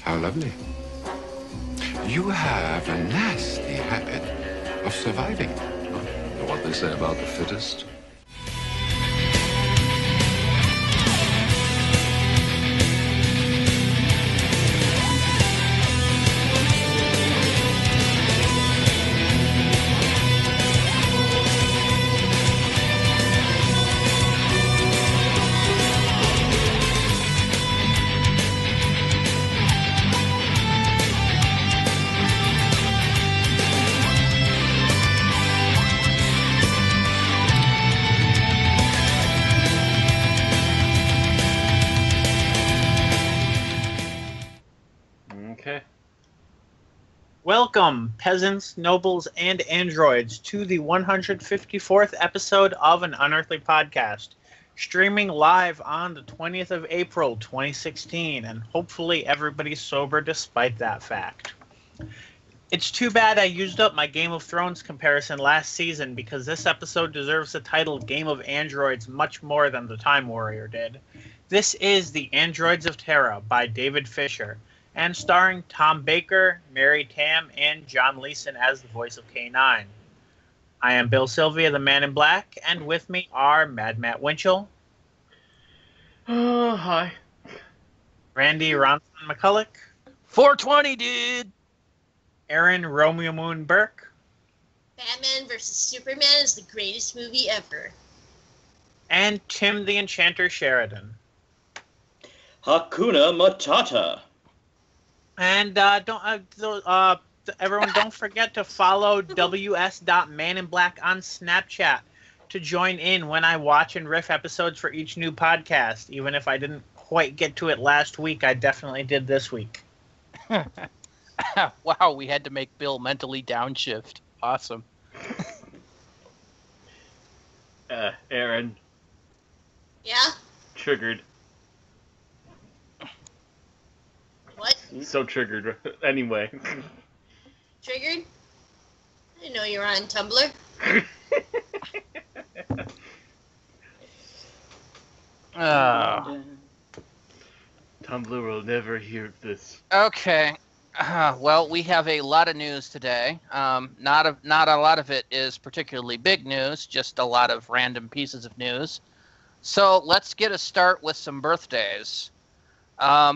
How lovely. You have a nasty habit of surviving. You know what they say about the fittest? Okay. Welcome, peasants, nobles, and androids, to the 154th episode of an Unearthly Podcast, streaming live on the 20th of April, 2016, and hopefully everybody's sober despite that fact. It's too bad I used up my Game of Thrones comparison last season because this episode deserves the title Game of Androids much more than The Time Warrior did. This is The Androids of Terra by David Fisher, and starring Tom Baker, Mary Tam, and John Leeson as the voice of K9. I am Bill Sylvia, the Man in Black, and with me are Mad Matt Winchell. Hi. Randy Ronson McCulloch. 420, dude! Aaron Romeo Moon Burke. Batman vs. Superman is the greatest movie ever. And Tim the Enchanter Sheridan. Hakuna Matata. And everyone, don't forget to follow ws.maninblack on Snapchat to join in when I watch and riff episodes for each new podcast. Even if I didn't quite get to it last week, I definitely did this week. Wow, we had to make Bill mentally downshift. Awesome. Aaron. Yeah? Triggered. What? So triggered. Anyway. Triggered? I didn't know you were on Tumblr. Tumblr will never hear of this. Okay. Well, we have a lot of news today. Not a lot of it is particularly big news, just a lot of random pieces of news. So let's get a start with some birthdays.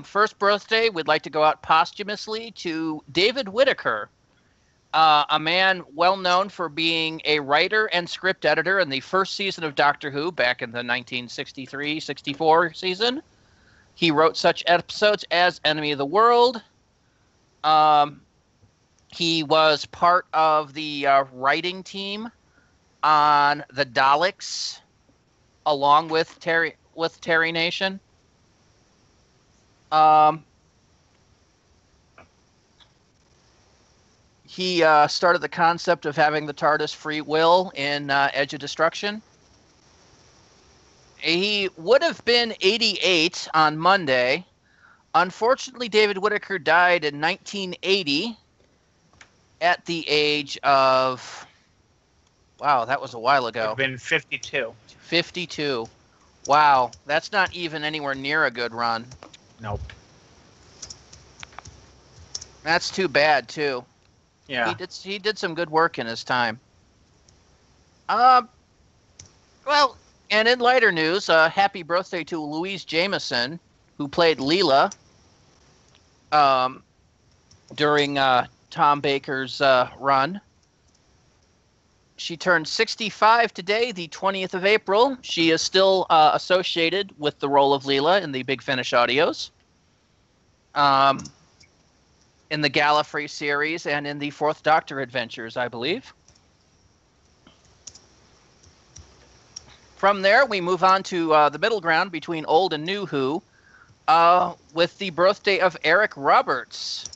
First birthday, we'd like to go out posthumously to David Whittaker, a man well known for being a writer and script editor in the first season of Doctor Who back in the 1963-64 season. He wrote such episodes as Enemy of the World. He was part of the writing team on the Daleks, along with Terry Nation. He started the concept of having the TARDIS free will in Edge of Destruction. He would have been 88 on Monday. Unfortunately, David Whittaker died in 1980 at the age of... Wow, that was a while ago. Would have been 52. 52. Wow, that's not even anywhere near a good run. Nope. That's too bad, too. Yeah. He did some good work in his time. Well, and in lighter news, happy birthday to Louise Jameson, who played Leela during Tom Baker's run. She turned 65 today, the 20th of April. She is still associated with the role of Leela in the Big Finish audios, in the Gallifrey series, and in the Fourth Doctor adventures, I believe. From there, we move on to the middle ground between old and new Who, with the birthday of Eric Roberts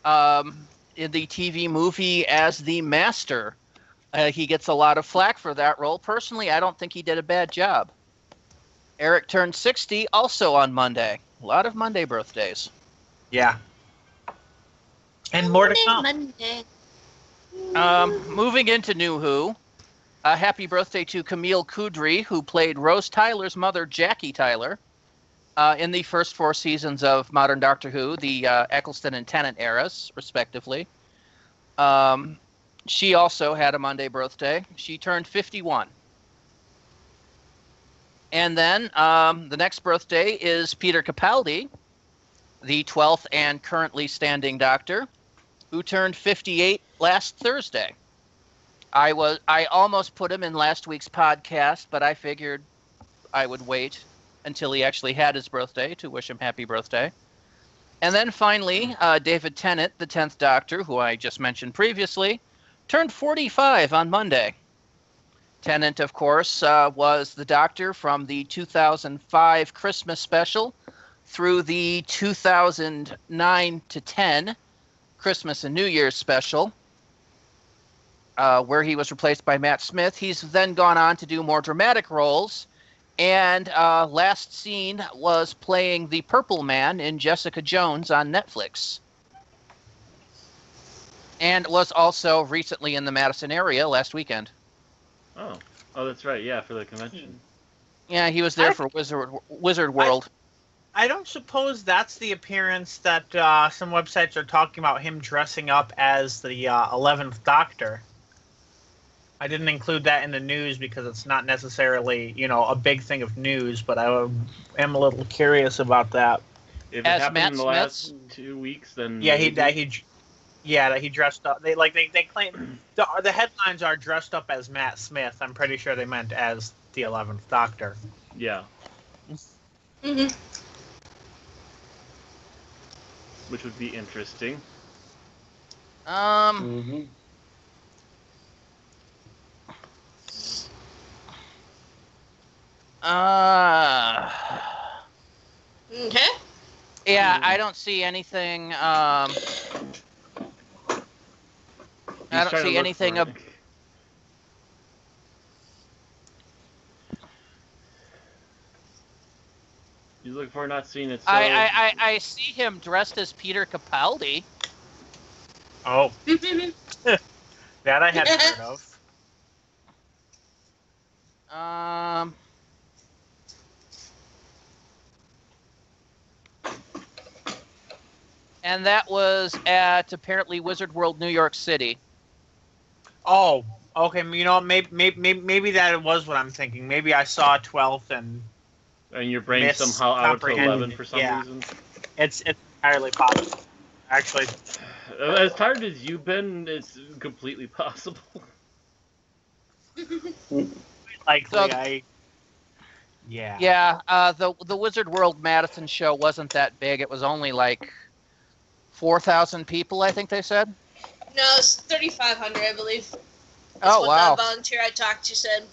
in the TV movie as the Master. He gets a lot of flack for that role. Personally, I don't think he did a bad job. Eric turned 60 also on Monday. A lot of Monday birthdays. Yeah. And more to come. Monday. Moving into New Who, happy birthday to Camille Coudry, who played Rose Tyler's mother, Jackie Tyler. in the first 4 seasons of modern Doctor Who, the Eccleston and Tennant eras, respectively. She also had a Monday birthday. She turned 51. And then the next birthday is Peter Capaldi, the 12th and currently standing Doctor, who turned 58 last Thursday. I almost put him in last week's podcast, but I figured I would wait until he actually had his birthday to wish him happy birthday. And then finally, David Tennant, the 10th Doctor, who I just mentioned previously, turned 45 on Monday. Tennant, of course, was the Doctor from the 2005 Christmas special through the 2009 to 10 Christmas and New Year's special, where he was replaced by Matt Smith. He's then gone on to do more dramatic roles, and last seen was playing the Purple Man in Jessica Jones on Netflix. And was also recently in the Madison area last weekend. Oh, that's right. Yeah, for the convention. Yeah, he was there for Wizard World. I don't suppose that's the appearance that some websites are talking about him dressing up as the 11th Doctor. I didn't include that in the news because it's not necessarily, a big thing of news, but I am a little curious about that. If it As happened Matt in the last 2 weeks, then Yeah, he dressed up. They claim the headlines are dressed up as Matt Smith. I'm pretty sure they meant as the 11th Doctor. Yeah. Mm-hmm. Which would be interesting. Mm-hmm. Okay. Yeah, I don't see anything. I don't see anything. He's looking for not seeing it. So... I see him dressed as Peter Capaldi. Oh, that I hadn't heard of. And that was at apparently Wizard World, New York City. Oh, okay. Maybe that was what I'm thinking. Maybe I saw 12th and your brain somehow out to 11 for some yeah. reason. It's entirely possible. Actually, as tired as you've been, it's completely possible. Likely, Yeah, the Wizard World Madison show wasn't that big. It was only like 4,000 people, I think they said. No, it's 3,500, I believe. Oh, wow. What the volunteer I talked to said.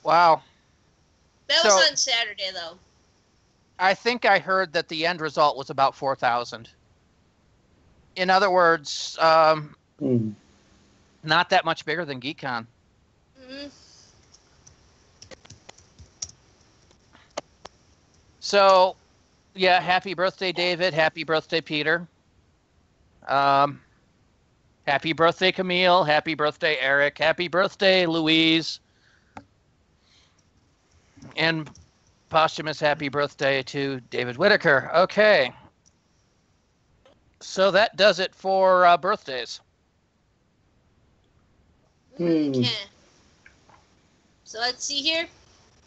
Wow. That was on Saturday, though. I think I heard that the end result was about 4,000. In other words, not that much bigger than GeekCon. Mm-hmm. So, yeah, happy birthday, David. Happy birthday, Peter. Happy birthday, Camille. Happy birthday, Eric. Happy birthday, Louise. And posthumous happy birthday to David Whitaker. Okay. So that does it for birthdays. Okay. So let's see here.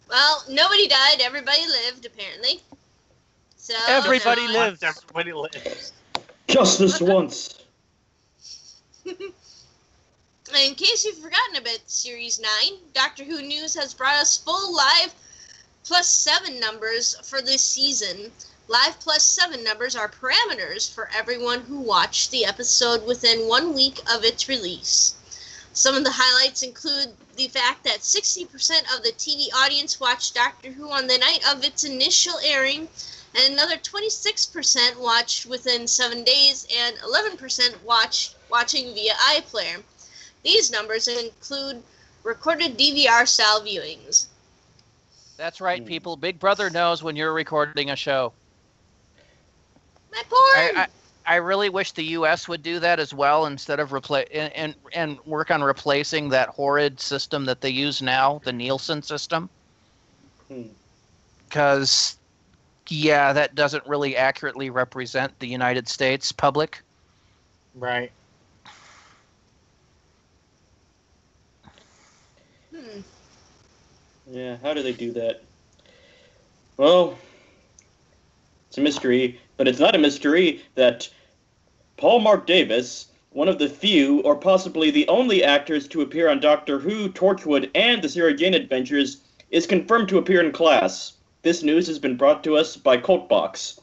Well, nobody died. Everybody lived, apparently. So Everybody lives. Everybody lives. Just this once. In case you've forgotten about Series 9, Doctor Who News has brought us full live +7 numbers for this season. Live +7 numbers are parameters for everyone who watched the episode within 1 week of its release. Some of the highlights include the fact that 60% of the TV audience watched Doctor Who on the night of its initial airing, and another 26% watched within 7 days, and 11% watching via iPlayer. These numbers include recorded DVR-style viewings. That's right, people. Big Brother knows when you're recording a show. My porn! I really wish the U.S. would do that as well instead of and work on replacing that horrid system that they use now, the Nielsen system. Because yeah, that doesn't really accurately represent the United States public. Right. Yeah, how do they do that? Well, it's a mystery, but it's not a mystery that Paul Mark Davis, one of the few, or possibly the only actors to appear on Doctor Who, Torchwood, and the Sarah Jane Adventures, is confirmed to appear in Class. This news has been brought to us by Coltbox.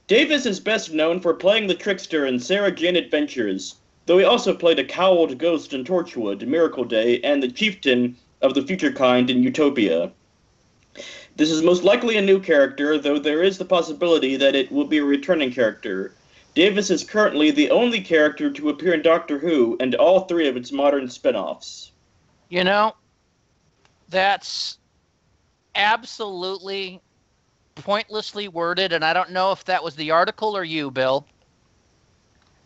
Davis is best known for playing the trickster in Sarah Jane Adventures, though he also played a cowled ghost in Torchwood, Miracle Day, and the chieftain of the future kind in Utopia. This is most likely a new character, though there is the possibility that it will be a returning character. Davis is currently the only character to appear in Doctor Who and all 3 of its modern spin-offs. You know, that's absolutely pointlessly worded, and I don't know if that was the article or you, Bill.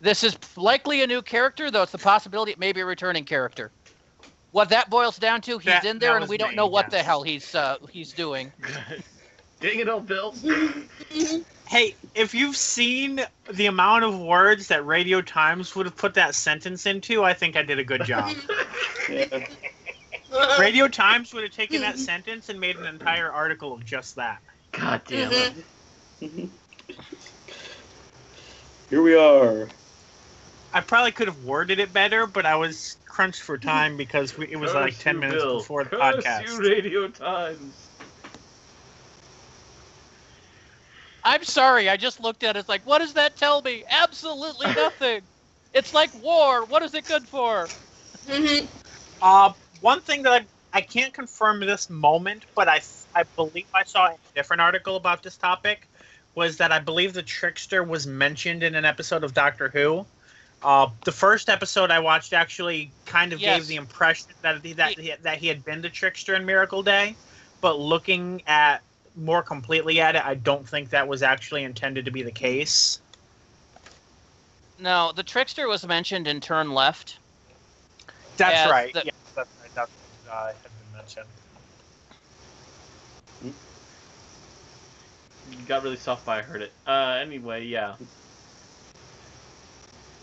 This is likely a new character, though it's the possibility it may be a returning character. What that boils down to, he's in there, and we don't know what the hell he's doing. Dang it, old Bill. Hey, if you've seen the amount of words that Radio Times would have put that sentence into, I think I did a good job. Yeah. Radio Times would have taken that sentence and made an entire article of just that. God damn it. Here we are. I probably could have worded it better, but I was crunched for time because it was like 10 minutes Bill. before the Curse podcast. you, Radio Times. I'm sorry, I just looked at it. It's like, what does that tell me? Absolutely nothing. It's like war. What is it good for? One thing that I can't confirm this moment, but I believe I saw a different article about this topic, was that I believe the trickster was mentioned in an episode of Doctor Who. The first episode I watched actually kind of gave the impression that he had been the trickster in Miracle Day, but looking at more completely at it, I don't think that was actually intended to be the case. No, the trickster was mentioned in Turn Left. That's right. Yeah, that's right. That had been mentioned. You got really soft by I heard it. Anyway, yeah.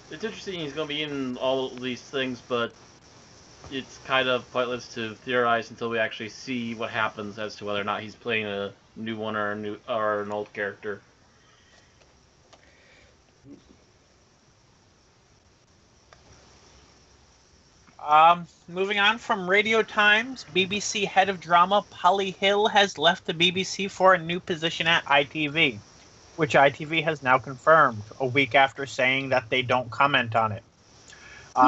It's interesting he's going to be in all these things, but it's kind of pointless to theorize until we actually see what happens as to whether or not he's playing a new one or an old character. Moving on from Radio Times, BBC head of drama Polly Hill has left the BBC for a new position at ITV, which ITV has now confirmed, a week after saying that they don't comment on it.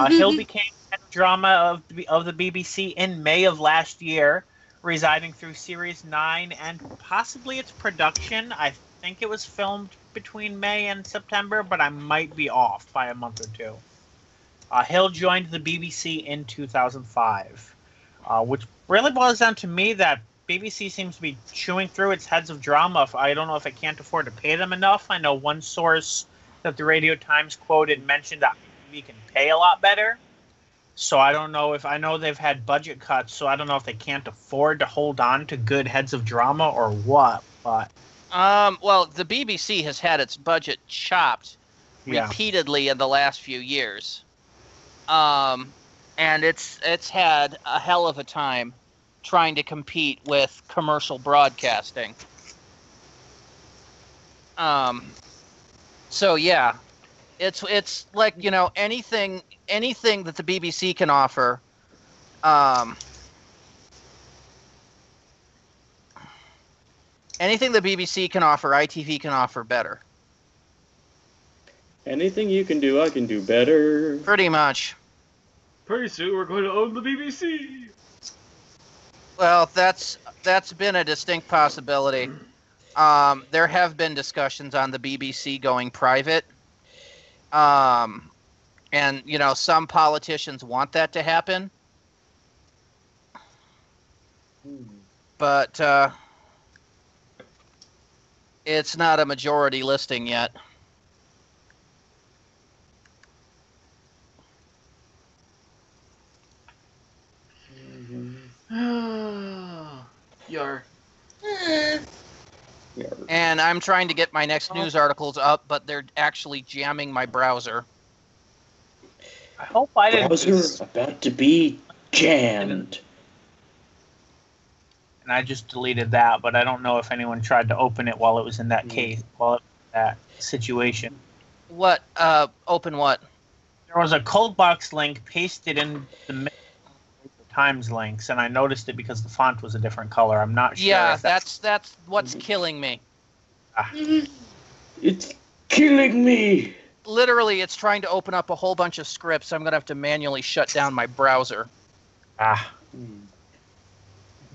Hill became head of drama of the BBC in May of last year, residing through Series 9 and possibly its production. I think it was filmed between May and September, but I might be off by a month or two. Hill joined the BBC in 2005, which really boils down to me that BBC seems to be chewing through its heads of drama. I don't know if it can't afford to pay them enough. I know one source that the Radio Times quoted mentioned that we can pay a lot better. So I don't know if I know they've had budget cuts. So I don't know if they can't afford to hold on to good heads of drama or what. But well, the BBC has had its budget chopped repeatedly in the last few years, and it's had a hell of a time trying to compete with commercial broadcasting. So yeah, it's like, you know, anything that the BBC can offer, anything the BBC can offer, ITV can offer better. Anything you can do, I can do better. Pretty much. Pretty soon we're going to own the BBC. Well, that's been a distinct possibility. There have been discussions on the BBC going private. And, you know, some politicians want that to happen. But it's not a majority listing yet. Yar. And I'm trying to get my next news articles up, but they're actually jamming my browser. I hope I didn't. Browser about to be jammed. And I just deleted that, but I don't know if anyone tried to open it while it was in that case, while it was in that situation. What? Open what? There was a cold box link pasted in the Times links, and I noticed it because the font was a different color. I'm not sure. Yeah, if that's what's killing me. It's killing me. Literally, it's trying to open up a whole bunch of scripts. I'm gonna have to manually shut down my browser.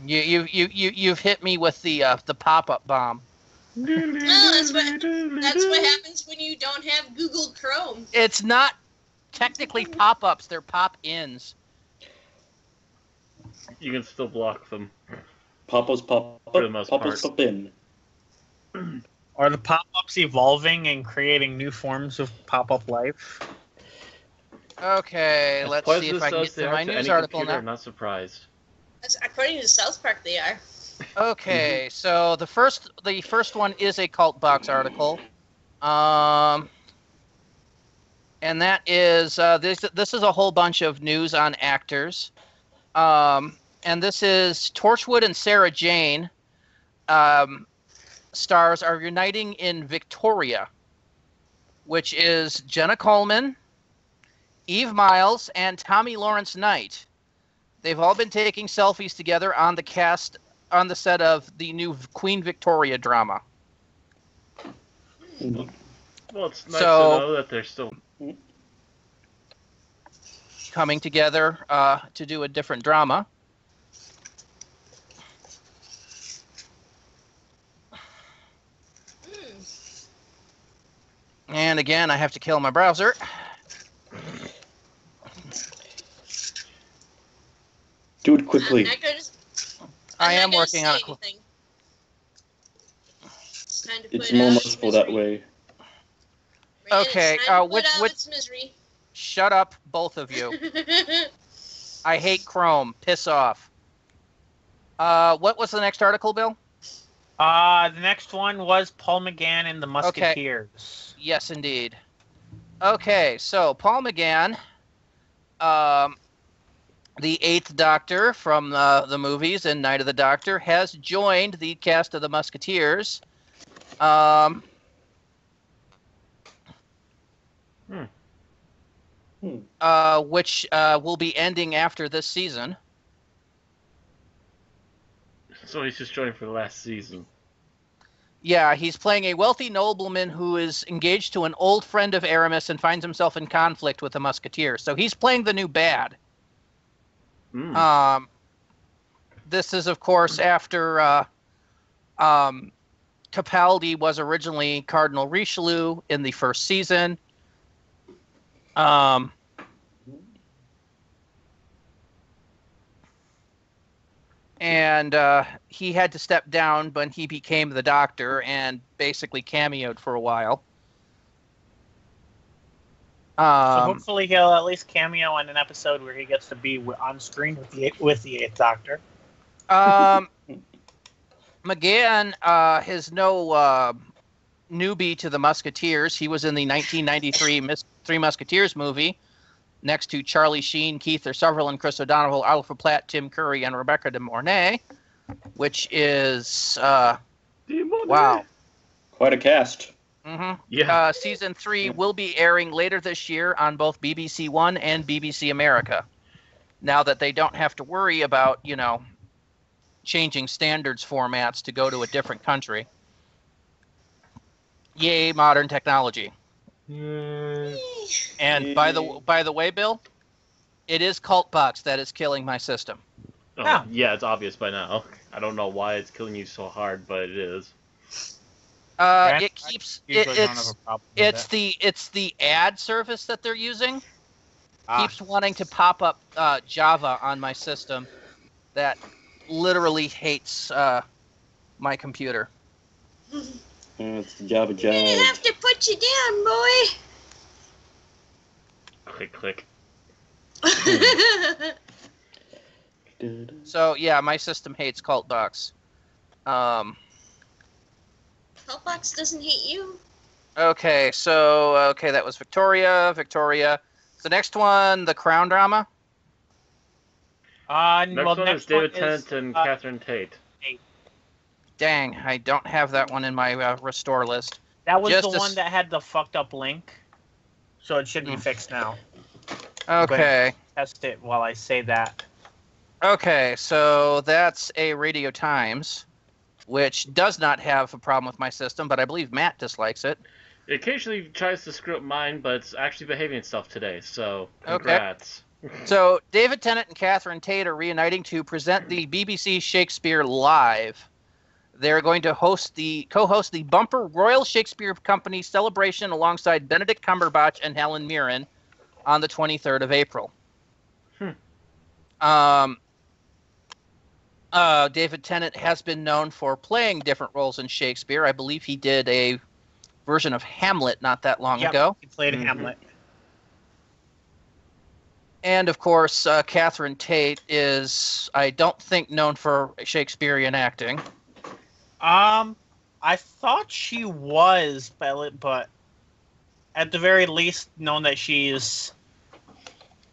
You've hit me with the pop-up bomb. No, that's what happens when you don't have Google Chrome. It's not technically pop-ups; they're pop-ins. You can still block them. Pop-ups pop For the most up. Pop-ups part. pop in. Are the pop-ups evolving and creating new forms of pop-up life? Okay, As let's see poisonous if I can as get they to are my to news any article computer, now. I'm not surprised. According to South Park, they are. Okay, so the first one is a Cult Box article, and that is this is a whole bunch of news on actors, and this is Torchwood and Sarah Jane stars are uniting in Victoria, which is Jenna Coleman, Eve Miles, and Tommy Lawrence Knight. They've all been taking selfies together on the set of the new Queen Victoria drama. Well, it's nice to know that they're still coming together to do a different drama. And again, I have to kill my browser. Do it quickly. I am working on it. It's more merciful that way. Okay, which misery. Shut up, both of you. I hate Chrome. Piss off. What was the next article, Bill? The next one was Paul McGann and the Musketeers. Okay. Yes, indeed. Okay, so Paul McGann, the Eighth Doctor from the movies and Night of the Doctor, has joined the cast of the Musketeers. Which will be ending after this season. So he's just joining for the last season. Yeah, he's playing a wealthy nobleman who is engaged to an old friend of Aramis and finds himself in conflict with the Musketeers. So he's playing the new bad. This is, of course, after Capaldi was originally Cardinal Richelieu in the first season. And he had to step down when he became the Doctor and basically cameoed for a while. So hopefully he'll at least cameo in an episode where he gets to be on screen with the Eighth Doctor. McGann is no newbie to the Musketeers. He was in the 1993 Three Musketeers movie next to Charlie Sheen, Keith Sutherland, Chris O'Donnell, Alfred Platt, Tim Curry, and Rebecca De Mornay, which is wow, quite a cast. Mm-hmm. Yeah. Season 3 will be airing later this year on both BBC One and BBC America. Now that they don't have to worry about, changing standards formats to go to a different country. Yay, modern technology. And by the way, Bill, it is Cult Box that is killing my system. Oh, yeah, it's obvious by now. I don't know why it's killing you so hard, but it is. It keeps it's the ad service that they're using keeps wanting to pop up Java on my system that literally hates my computer. It's the Java I'm gonna have to put you down, boy. Click, click. So yeah, my system hates Cult Box. Hellbox doesn't hate you. Okay, so that was Victoria. The next one, the Crown drama. Next well, one next is David one Tennant and Catherine Tate. Dang, I don't have that one in my restore list. That was Just the one that had the fucked up link, so it should be fixed now. Okay. Test it while I say that. Okay, so that's a Radio Times, which does not have a problem with my system, but I believe Matt dislikes it. It occasionally tries to screw up mine, but it's actually behaving itself today, so congrats. Okay. So David Tennant and Catherine Tate are reuniting to present the BBC Shakespeare Live. They're going to co-host the bumper Royal Shakespeare Company celebration alongside Benedict Cumberbatch and Helen Mirren on the 23rd of April. David Tennant has been known for playing different roles in Shakespeare. I believe he did a version of Hamlet not that long ago. He played Hamlet. And, of course, Catherine Tate is, I don't think, known for Shakespearean acting. I thought she was, but at the very least, known that she's...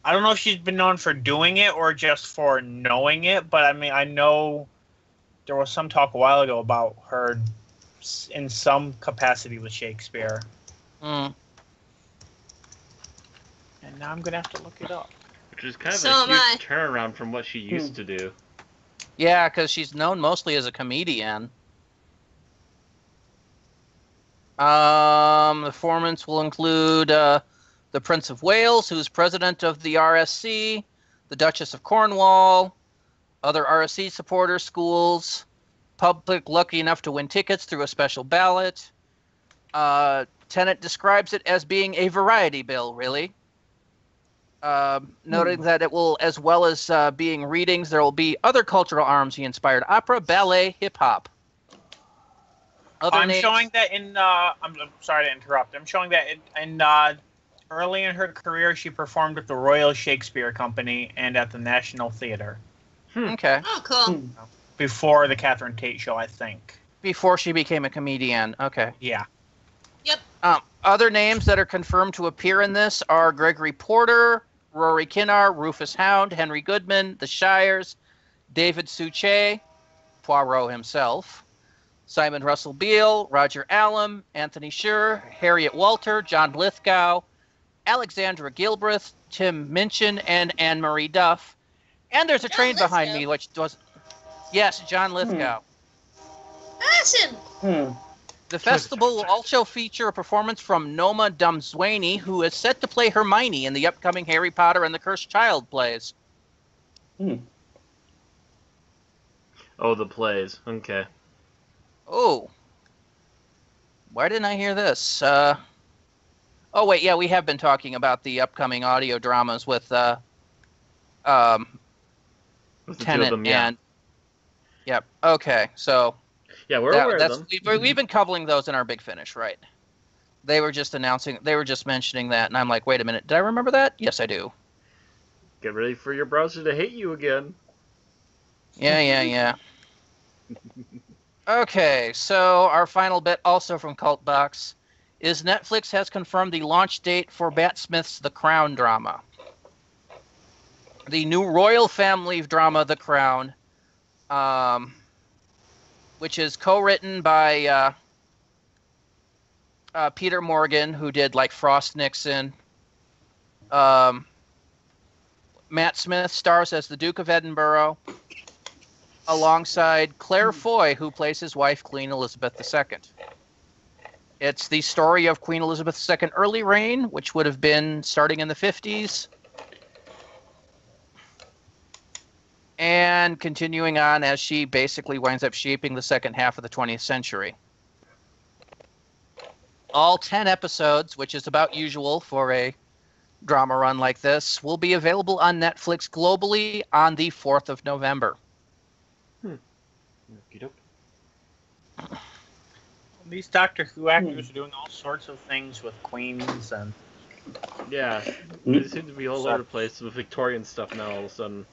I don't know if she's been known for doing it or just for knowing it, but I mean, I know there was some talk a while ago about her in some capacity with Shakespeare. And now I'm going to have to look it up. Which is kind of a huge turnaround from what she used to do. Yeah, because she's known mostly as a comedian. The performance will include the Prince of Wales, who's president of the RSC, the Duchess of Cornwall, other RSC supporters, schools, public lucky enough to win tickets through a special ballot. Tennant describes it as being a variety bill, really. Noting that it will, as well as being readings, there will be other cultural arms. He inspired opera, ballet, hip-hop. I'm showing that in... I'm sorry to interrupt. I'm showing that in early in her career, she performed with the Royal Shakespeare Company and at the National Theatre. Okay. Oh, cool. Before the Catherine Tate show, I think. Before she became a comedian. Okay. Yeah. Yep. Other names that are confirmed to appear in this are Gregory Porter, Rory Kinnar, Rufus Hound, Henry Goodman, The Shires, David Suchet, Poirot himself, Simon Russell Beale, Roger Allam, Anthony Sher, Harriet Walter, John Lithgow, Alexandra Gilbreth, Tim Minchin, and Anne-Marie Duff. And there's a train behind me, which was... Yes, John Lithgow. Awesome! The festival will also feature a performance from Noma Dumswaney, who is set to play Hermione in the upcoming Harry Potter and the Cursed Child plays. Oh, the plays. Okay. Oh. Why didn't I hear this? Oh, wait, yeah, we have been talking about the upcoming audio dramas with Tennant and... Yep, okay, so... Yeah, we're aware of them. We've been covering those in our Big Finish, right? They were just mentioning that, and I'm like, wait a minute, did I remember that? Yes, I do. Get ready for your browser to hate you again. Yeah. Okay, so our final bit, also from Cultbox, is Netflix has confirmed the launch date for Matt Smith's The Crown drama. The new royal family drama, The Crown, which is co-written by Peter Morgan, who did like Frost Nixon. Matt Smith stars as the Duke of Edinburgh, alongside Claire Foy, who plays his wife, Queen Elizabeth II. It's the story of Queen Elizabeth II's early reign, which would have been starting in the 50s. And continuing on as she basically winds up shaping the second half of the 20th century. All 10 episodes, which is about usual for a drama run like this, will be available on Netflix globally on the 4th of November. These Doctor Who actors are doing all sorts of things with queens and... Yeah, they seem to be all over the place with Victorian stuff now all of a sudden.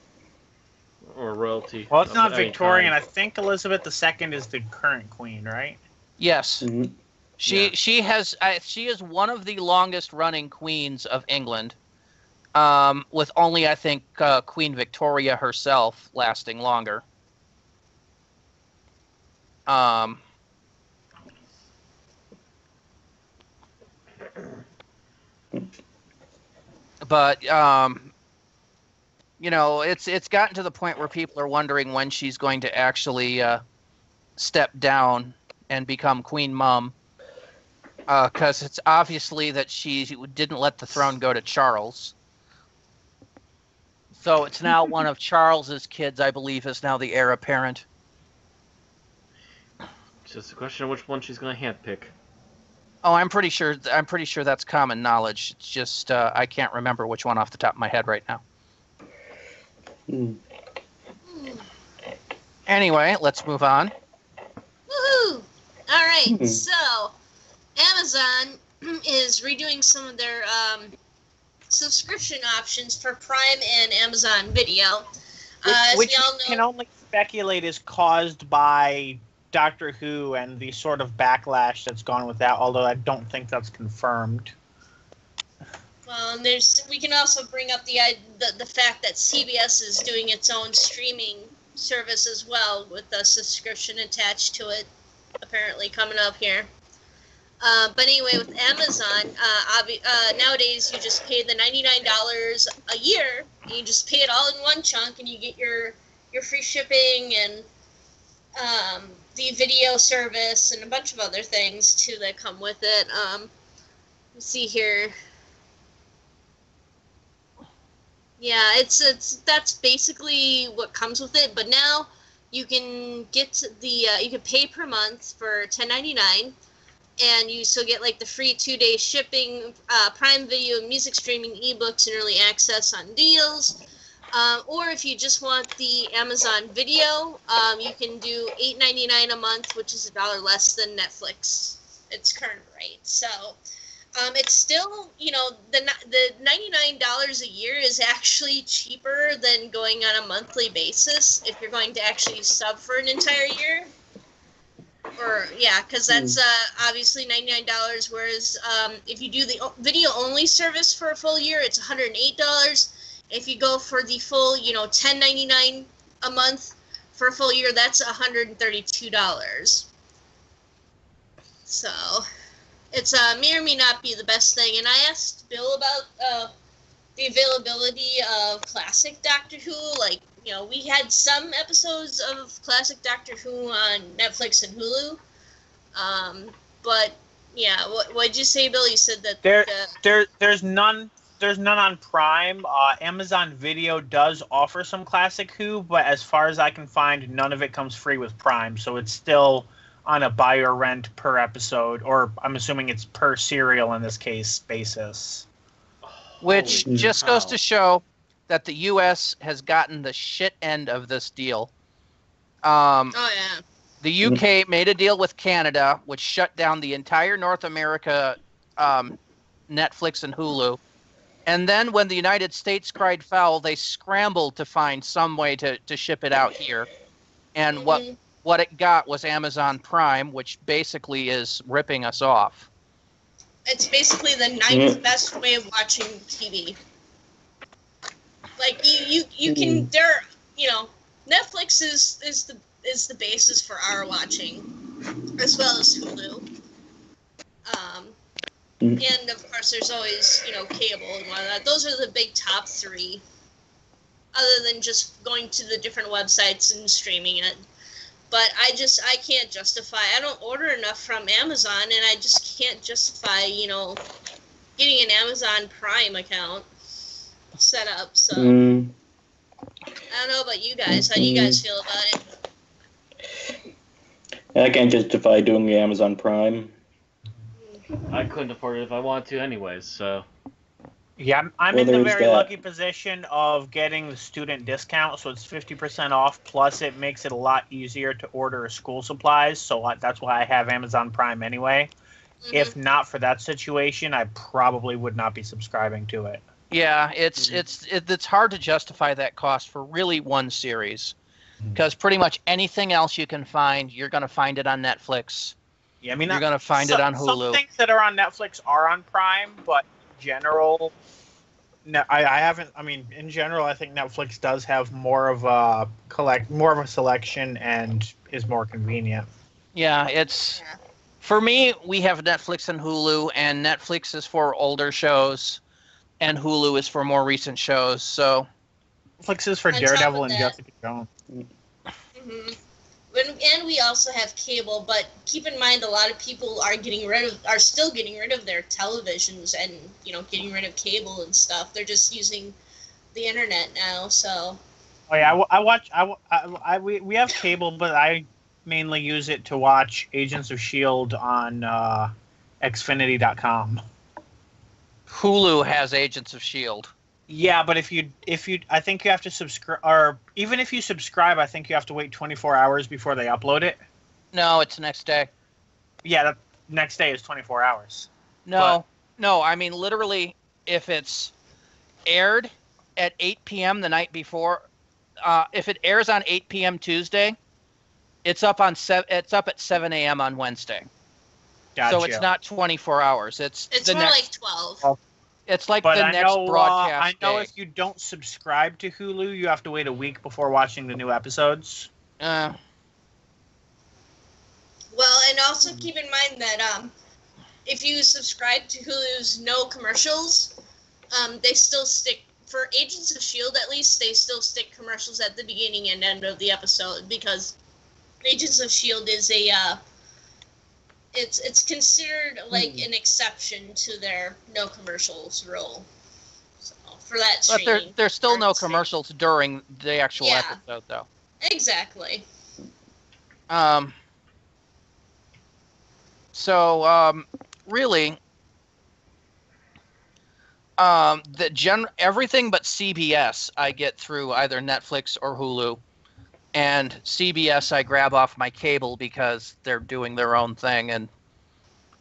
Or royalty. Well, it's not Victorian. I think Elizabeth II is the current queen, right? Yes. Mhm. She is one of the longest running queens of England, with only, I think, Queen Victoria herself lasting longer. But it's gotten to the point where people are wondering when she's going to actually step down and become Queen Mum, because it's obviously that she didn't let the throne go to Charles. So it's now one of Charles's kids, I believe, is now the heir apparent. It's just a question of which one she's going to handpick. Oh, I'm pretty sure that's common knowledge. It's just I can't remember which one off the top of my head right now. Mm. Anyway, let's move on. Woohoo! All right, Mhm. so Amazon is redoing some of their subscription options for Prime and Amazon Video. As Which we all we know, can only speculate is caused by Doctor Who and the sort of backlash that's gone with that, although I don't think that's confirmed. well, and we can also bring up the fact that CBS is doing its own streaming service as well, with a subscription attached to it, apparently coming up here. But anyway, with Amazon, nowadays you just pay the $99 a year, and you just pay it all in one chunk, and you get your free shipping and the video service and a bunch of other things too that come with it. Let's see here. Yeah, that's basically what comes with it. But now you can get you can pay per month for $10.99. And you still get like the free 2-day shipping, Prime Video, music streaming, ebooks, and early access on deals. Or if you just want the Amazon Video, you can do $8.99 a month, which is $1 less than Netflix. Its current rate. So it's still, the $99 a year is actually cheaper than going on a monthly basis if you're going to actually sub for an entire year. Because that's obviously $99, whereas if you do the video-only service for a full year, it's $108. If you go for the full, $10.99 a month for a full year, that's $132. So, it's may or may not be the best thing. And I asked Bill about the availability of classic Doctor Who, we had some episodes of classic Doctor Who on Netflix and Hulu. But yeah, what'd you say, Bill? You said that there's none on Prime. Amazon Video does offer some classic Who, but as far as I can find, none of it comes free with Prime. So it's still on a buy or rent per episode, or I'm assuming it's per serial in this case basis. Which Holy just cow. goes to show that the U.S. has gotten the shit end of this deal. oh yeah. The UK made a deal with Canada, which shut down the entire North America Netflix and Hulu. And then when the United States cried foul, they scrambled to find some way to ship it out here. And what it got was Amazon Prime, which basically is ripping us off. It's basically the ninth best way of watching TV. Like you can Netflix is the basis for our watching, as well as Hulu. And of course there's always, cable and whatnot. Those are the big top three. Other than just going to the different websites and streaming it. But I can't justify. I don't order enough from Amazon, and I just can't justify, getting an Amazon Prime account set up. So I don't know about you guys. How do you guys feel about it? I can't justify doing the Amazon Prime. I couldn't afford it if I wanted to anyways, so... Yeah, I'm Well, in the there's very that. lucky position of getting the student discount, so it's 50% off, plus it makes it a lot easier to order school supplies, so that's why I have Amazon Prime anyway. Mm-hmm. If not for that situation, I probably would not be subscribing to it. Yeah, it's hard to justify that cost for really one series, because pretty much anything else you can find, you're going to find it on Netflix. Yeah, I mean, You're going to find it on Some Hulu. things that are on Netflix are on Prime, but in general, no, I haven't. I mean, in general, I think Netflix does have more of a selection and is more convenient. Yeah, it's for me. We have Netflix and Hulu, and Netflix is for older shows, and Hulu is for more recent shows. So Netflix is for On top Daredevil of and that- Jessica Jones. hmm And we also have cable, but keep in mind a lot of people are still getting rid of their televisions and getting rid of cable and stuff. They're just using the internet now. So Oh yeah, I watch. We have cable, but I mainly use it to watch Agents of Shield on Xfinity.com. Hulu has Agents of Shield. Yeah, but if you, I think you have to subscribe, or even if you subscribe, I think you have to wait 24 hours before they upload it. No, it's next day. Yeah, the next day is 24 hours. No, I mean literally, if it's aired at 8 p.m. the night before, if it airs on 8 p.m. Tuesday, it's up at 7 a.m. on Wednesday. Gotcha. So it's not 24 hours. It's the more next. like 12. Oh. It's like But the I next know, broadcast I know day. if you don't subscribe to Hulu, you have to wait a week before watching the new episodes. Uh, Well, and also keep in mind that if you subscribe to Hulu's no commercials, they still stick, for Agents of S.H.I.E.L.D. at least, they still stick commercials at the beginning and end of the episode because Agents of S.H.I.E.L.D. is it's considered like an exception to their no commercials rule. So, for that but streaming. there's still no or streaming. commercials during the actual Yeah. episode, though. Exactly. So really, everything but CBS I get through either Netflix or Hulu, and CBS I grab off my cable because they're doing their own thing, and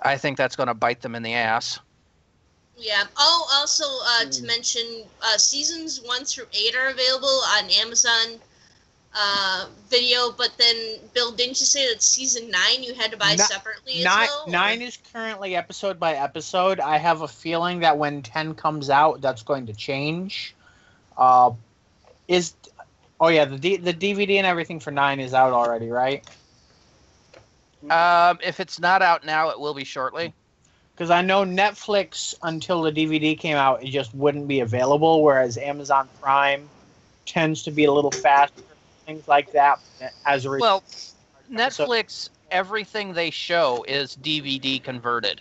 I think that's going to bite them in the ass. Yeah. Oh, also to mention, seasons 1 through 8 are available on Amazon Video. But then, Bill, didn't you say that season 9 you had to buy separately as well? 9 is currently episode by episode. I have a feeling that when 10 comes out, that's going to change. The DVD and everything for 9 is out already, right? If it's not out now, it will be shortly. Because I know Netflix, until the DVD came out, it just wouldn't be available, whereas Amazon Prime tends to be a little faster, things like that. As a result, Netflix, everything they show is DVD converted.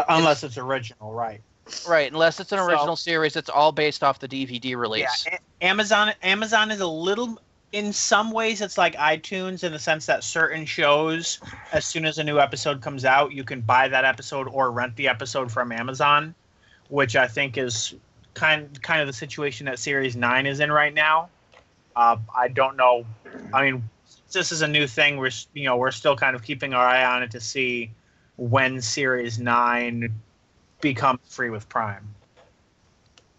unless it's original, right? Right, unless it's an original series, it's all based off the DVD release. Yeah, Amazon is a little. In some ways, it's like iTunes in the sense that certain shows, as soon as a new episode comes out, you can buy that episode or rent the episode from Amazon, which I think is kind of the situation that Series 9 is in right now. I don't know. I mean, this is a new thing. We're still kind of keeping our eye on it to see when Series 9 becomes free with Prime.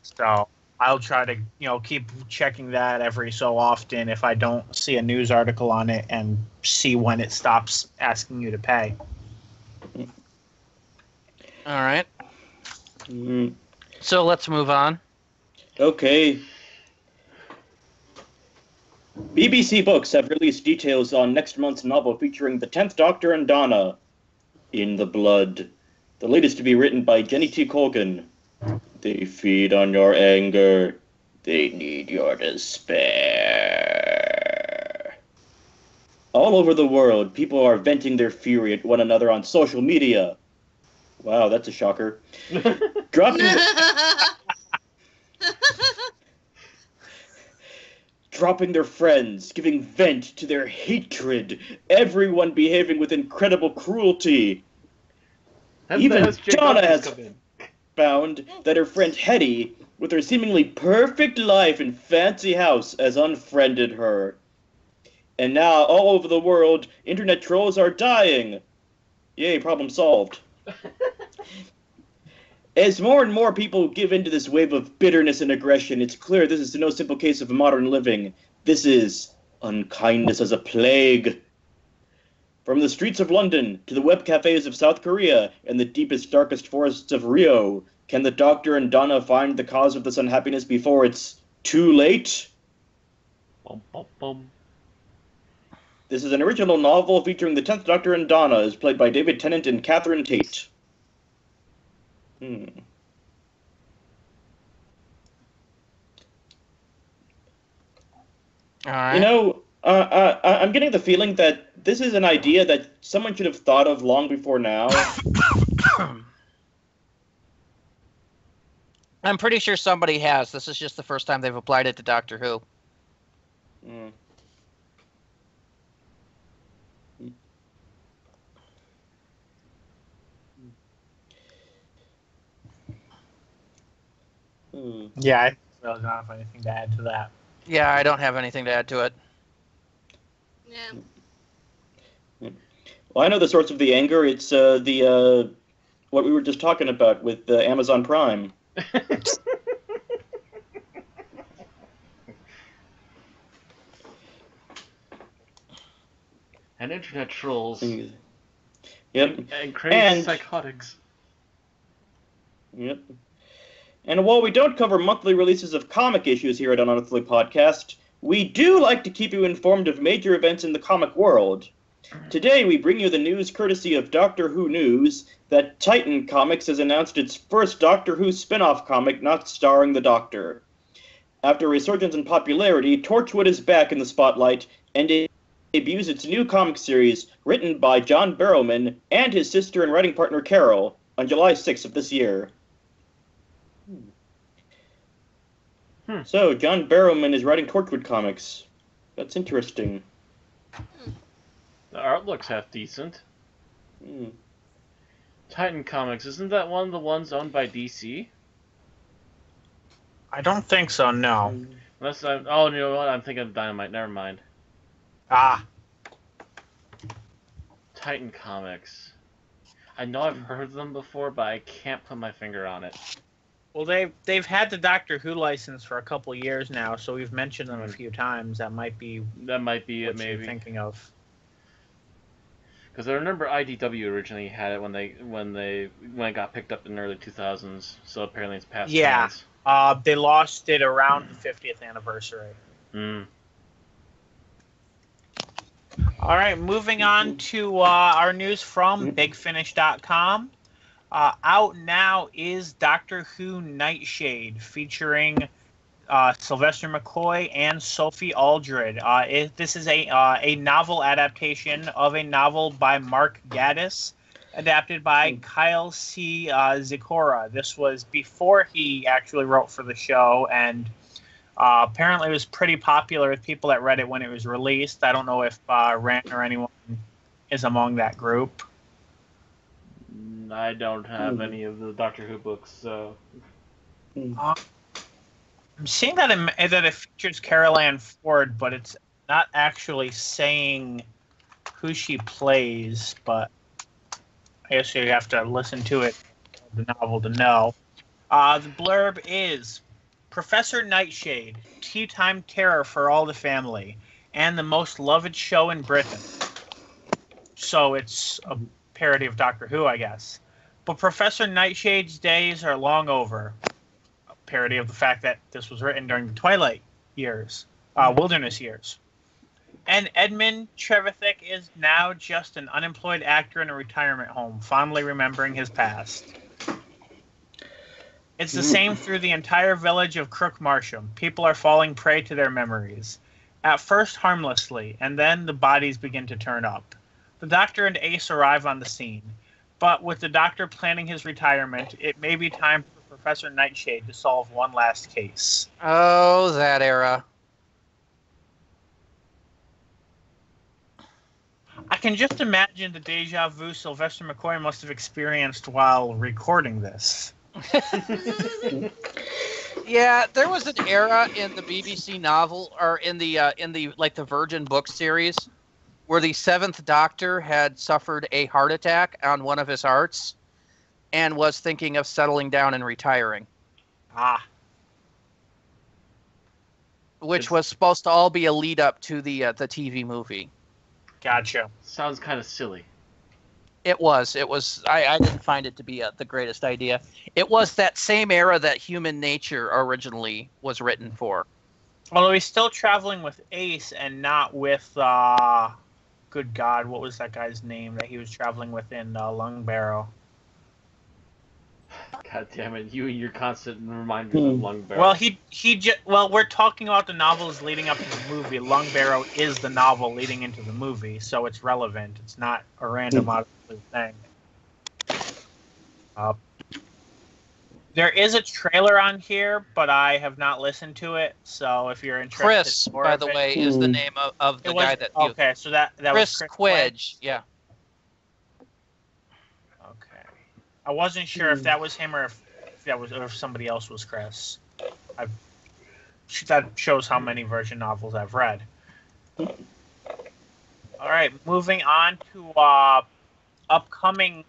So I'll try to, keep checking that every so often if I don't see a news article on it and see when it stops asking you to pay. All right. So let's move on. Okay. BBC Books have released details on next month's novel featuring the 10th Doctor and Donna, In the Blood. The latest to be written by Jenny T. Colgan. They feed on your anger. They need your despair. All over the world, people are venting their fury at one another on social media. Wow, that's a shocker. Dropping their friends, giving vent to their hatred, everyone behaving with incredible cruelty. Even Donna has found that her friend Hetty, with her seemingly perfect life and fancy house, has unfriended her. And now, all over the world, internet trolls are dying. Yay, problem solved. As more and more people give into this wave of bitterness and aggression, it's clear this is no simple case of modern living. This is unkindness as a plague. From the streets of London to the web cafes of South Korea and the deepest, darkest forests of Rio, can the Doctor and Donna find the cause of this unhappiness before it's too late? Bum, bum, bum. This is an original novel featuring the 10th Doctor and Donna, as played by David Tennant and Catherine Tate. All right. You know, I'm getting the feeling that this is an idea that someone should have thought of long before now. I'm pretty sure somebody has. This is just the first time they've applied it to Doctor Who. Yeah, I really don't have anything to add to that. Yeah, I don't have anything to add to it. Yeah. Well, I know the source of the anger. It's what we were just talking about with Amazon Prime. And internet trolls. Yep. And crazy And- psychotics. Yep. And while we don't cover monthly releases of comic issues here at Unearthly Podcast, we do like to keep you informed of major events in the comic world. Today we bring you the news courtesy of Doctor Who News that Titan Comics has announced its first Doctor Who spin-off comic not starring the Doctor. After a resurgence in popularity, Torchwood is back in the spotlight and debuts its new comic series written by John Barrowman and his sister and writing partner Carol on July 6th of this year. So, John Barrowman is writing Torchwood comics. That's interesting. The art looks half decent. Titan Comics, isn't that one of the ones owned by DC? I don't think so, no. Unless I'm. Oh, you know what? I'm thinking of Dynamite. Never mind. Ah, Titan Comics. I know I've heard of them before, but I can't put my finger on it. well, they've had the Doctor Who license for a couple years now, so we've mentioned them a few times. That might be That might be what it, you're maybe. thinking of. Because I remember IDW originally had it when it got picked up in the early 2000s. So apparently it's past. Yeah. hands. They lost it around the 50th anniversary. All right, moving on to our news from BigFinish.com. Out now is Doctor Who Nightshade, featuring Sylvester McCoy and Sophie Aldred. This is a novel adaptation of a novel by Mark Gatiss, adapted by Kyle C. Zikora. This was before he actually wrote for the show, and apparently it was pretty popular with people that read it when it was released. I don't know if Rand or anyone is among that group. I don't have any of the Doctor Who books, so. I'm seeing that it features Carol Ann Ford, but it's not actually saying who she plays, but I guess you have to listen to it, the novel, to know. The blurb is Professor Nightshade, tea time terror for all the family, and the most loved show in Britain. So it's a parody of Doctor Who, I guess. But Professor Nightshade's days are long over. A parody of the fact that this was written during the Twilight years, wilderness years. And Edmund Trevithick is now just an unemployed actor in a retirement home, fondly remembering his past. It's the same through the entire village of Crook Marsham. People are falling prey to their memories. At first harmlessly, and then the bodies begin to turn up. The Doctor and Ace arrive on the scene. But with the Doctor planning his retirement, it may be time for Professor Nightshade to solve one last case. Oh, that era. I can just imagine the deja vu Sylvester McCoy must have experienced while recording this. Yeah, there was an era in the BBC novel, or in the like the Virgin book series, where the Seventh Doctor had suffered a heart attack on one of his hearts, and was thinking of settling down and retiring. Which was supposed to all be a lead up to the TV movie. Gotcha. Sounds kind of silly. It was. I didn't find it to be the greatest idea. It was that same era that Human Nature originally was written for. Although he's still traveling with Ace and not with, good God, what was that guy's name that he was traveling with in Lung Barrow? God damn it! You and your constant reminders of Lung Barrow. Well, we're talking about the novels leading up to the movie. Lung Barrow is the novel leading into the movie, so it's relevant. It's not a random out of the blue thing. There is a trailer on here, but I have not listened to it. So if you're interested, Chris, by the way, is the name of the guy that. Okay, so that Chris was Chris Quedge. Yeah. Okay, I wasn't sure if that was him or if somebody else was Chris. That shows how many Virgin novels I've read. All right, moving on to upcoming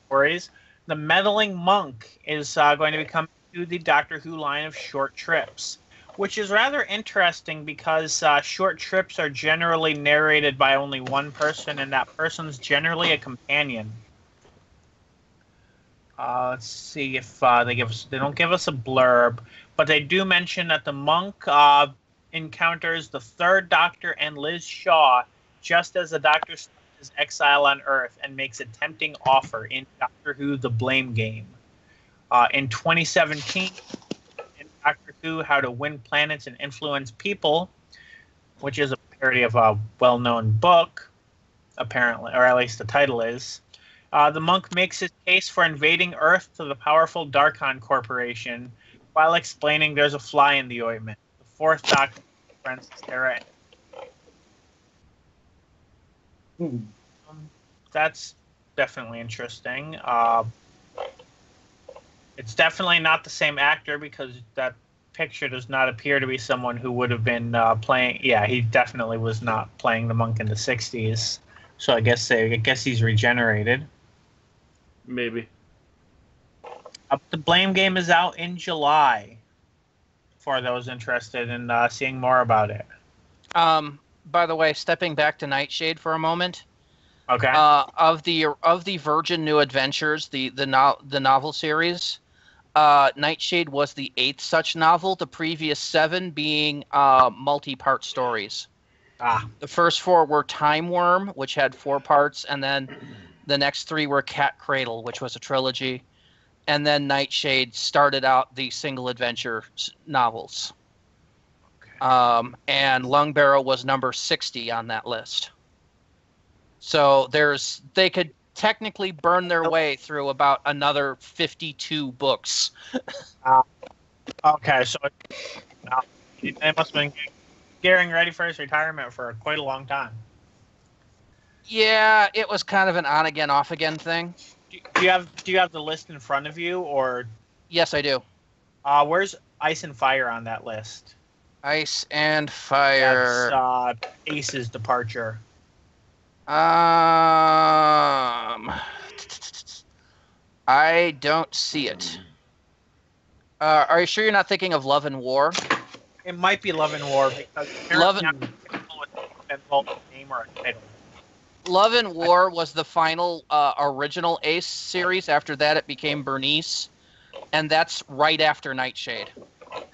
stories. The Meddling Monk is going to be coming to the Doctor Who line of short trips, which is rather interesting because short trips are generally narrated by only one person, and that person's generally a companion. Let's see if they don't give us a blurb, but they do mention that the monk encounters the third Doctor and Liz Shaw just as the Doctor starts his exile on Earth and makes a tempting offer in Doctor Who: The Blame Game. In 2017, in Doctor Who: How to Win Planets and Influence People, which is a parody of a well-known book, apparently, or at least the title is. The monk makes his case for invading Earth to the powerful Darkon Corporation while explaining there's a fly in the ointment. The fourth Doctor confronts Sarah. That's definitely interesting. It's definitely not the same actor because that picture does not appear to be someone who would have been playing. Yeah, he definitely was not playing the monk in the 60s. So I guess he's regenerated. Maybe. The Blame Game is out in July for those interested in seeing more about it. By the way, stepping back to Nightshade for a moment. Okay. Of the Virgin New Adventures, the novel series, Nightshade was the 8th such novel. The previous 7 being multi-part stories. The first 4 were Time Worm, which had 4 parts, and then the next 3 were Cat Cradle, which was a trilogy, and then Nightshade started out the single adventure novels. And Lung Barrow was number 60 on that list. So they could technically burn their way through about another 52 books. Okay, so they must have been getting ready for his retirement for quite a long time. Yeah, it was kind of an on again, off again thing. Do you have the list in front of you, or? Yes, I do. Where's Ice and Fire on that list? Ice and Fire. That's Ace's departure. I don't see it. Are you sure you're not thinking of Love and War? It might be Love and War because Love and name or a title. Love and War was the final original Ace series. After that, it became Bernice, and that's right after Nightshade.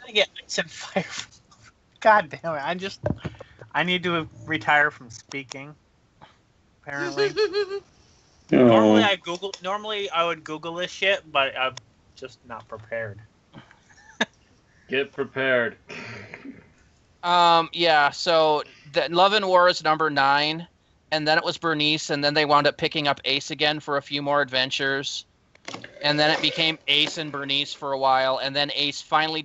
Yeah, Ice and Fire. God damn it! I need to retire from speaking. Apparently. Normally I would Google this shit, but I'm just not prepared. Get prepared. Yeah, so Love and War is number 9, and then it was Bernice, and then they wound up picking up Ace again for a few more adventures. And then it became Ace and Bernice for a while, and then Ace finally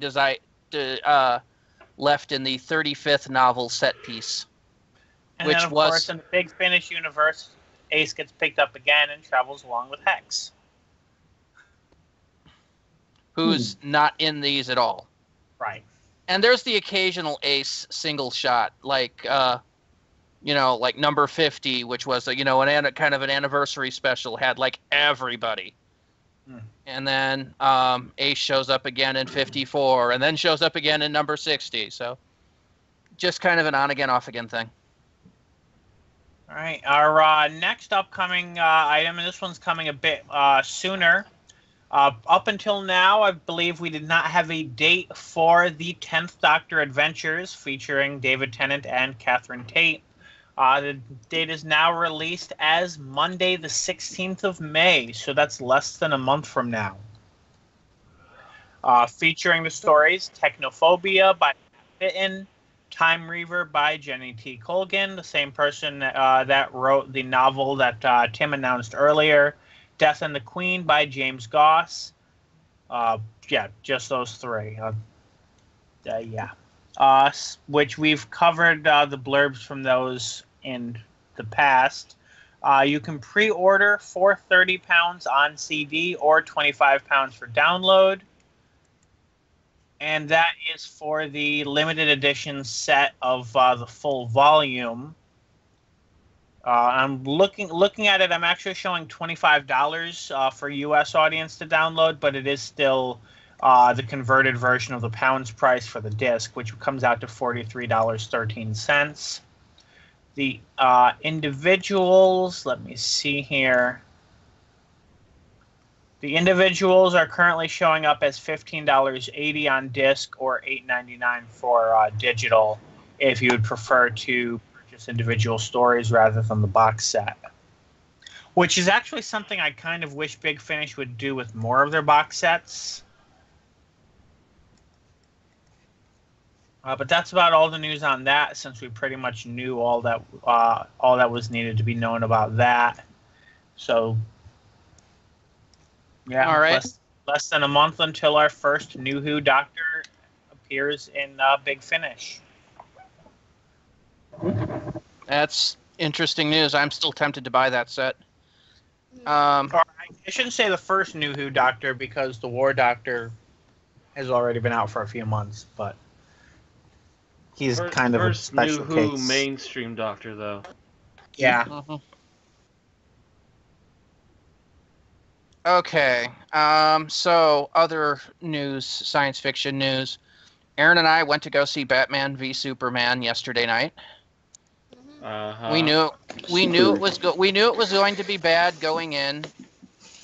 left in the 35th novel set piece. And then, of course, in the Big Finish universe, Ace gets picked up again and travels along with Hex. Who's not in these at all. Right. And there's the occasional Ace single shot, like, like number 50, which was, kind of an anniversary special, had, like, everybody. And then Ace shows up again in 54, and then shows up again in number 60. So just kind of an on-again, off-again thing. All right, our next upcoming item, and this one's coming a bit sooner. Up until now, I believe we did not have a date for the 10th Doctor Adventures featuring David Tennant and Catherine Tate. The date is now released as Monday the 16th of May, so that's less than a month from now. Featuring the stories Technophobia by Fitton, Time Reaver by Jenny T. Colgan, the same person that wrote the novel that Tim announced earlier, Death and the Queen by James Goss. Yeah, just those three. Which we've covered the blurbs from those in the past. You can pre-order for £30 on CD or £25 for download. And that is for the limited edition set of the full volume. I'm looking at it. I'm actually showing $25 for U.S. audience to download, but it is still the converted version of the pounds price for the disc, which comes out to $43.13. The individuals, let me see here. The individuals are currently showing up as $15.80 on disc or $8.99 for digital, if you would prefer to purchase individual stories rather than the box set. Which is actually something I kind of wish Big Finish would do with more of their box sets. But that's about all the news on that, since we pretty much knew all that was needed to be known about that. So, yeah, all right. Less than a month until our first New Who Doctor appears in Big Finish. That's interesting news. I'm still tempted to buy that set. I shouldn't say the first New Who Doctor, because the War Doctor has already been out for a few months, but he's kind of a special New Who case. mainstream Doctor, though. Yeah. Mm-hmm. Okay. So other news, science fiction news. Aaron and I went to go see Batman v Superman yesterday night. Uh-huh. We knew it was going to be bad going in,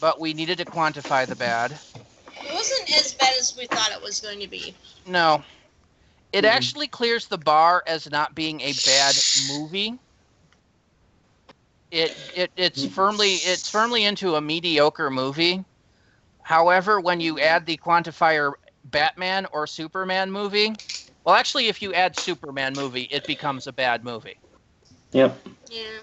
but we needed to quantify the bad. It wasn't as bad as we thought it was going to be. No. It actually clears the bar as not being a bad movie. It's firmly into a mediocre movie. However, when you add the quantifier Batman or Superman movie, well, actually, if you add Superman movie, it becomes a bad movie. Yep. Yeah.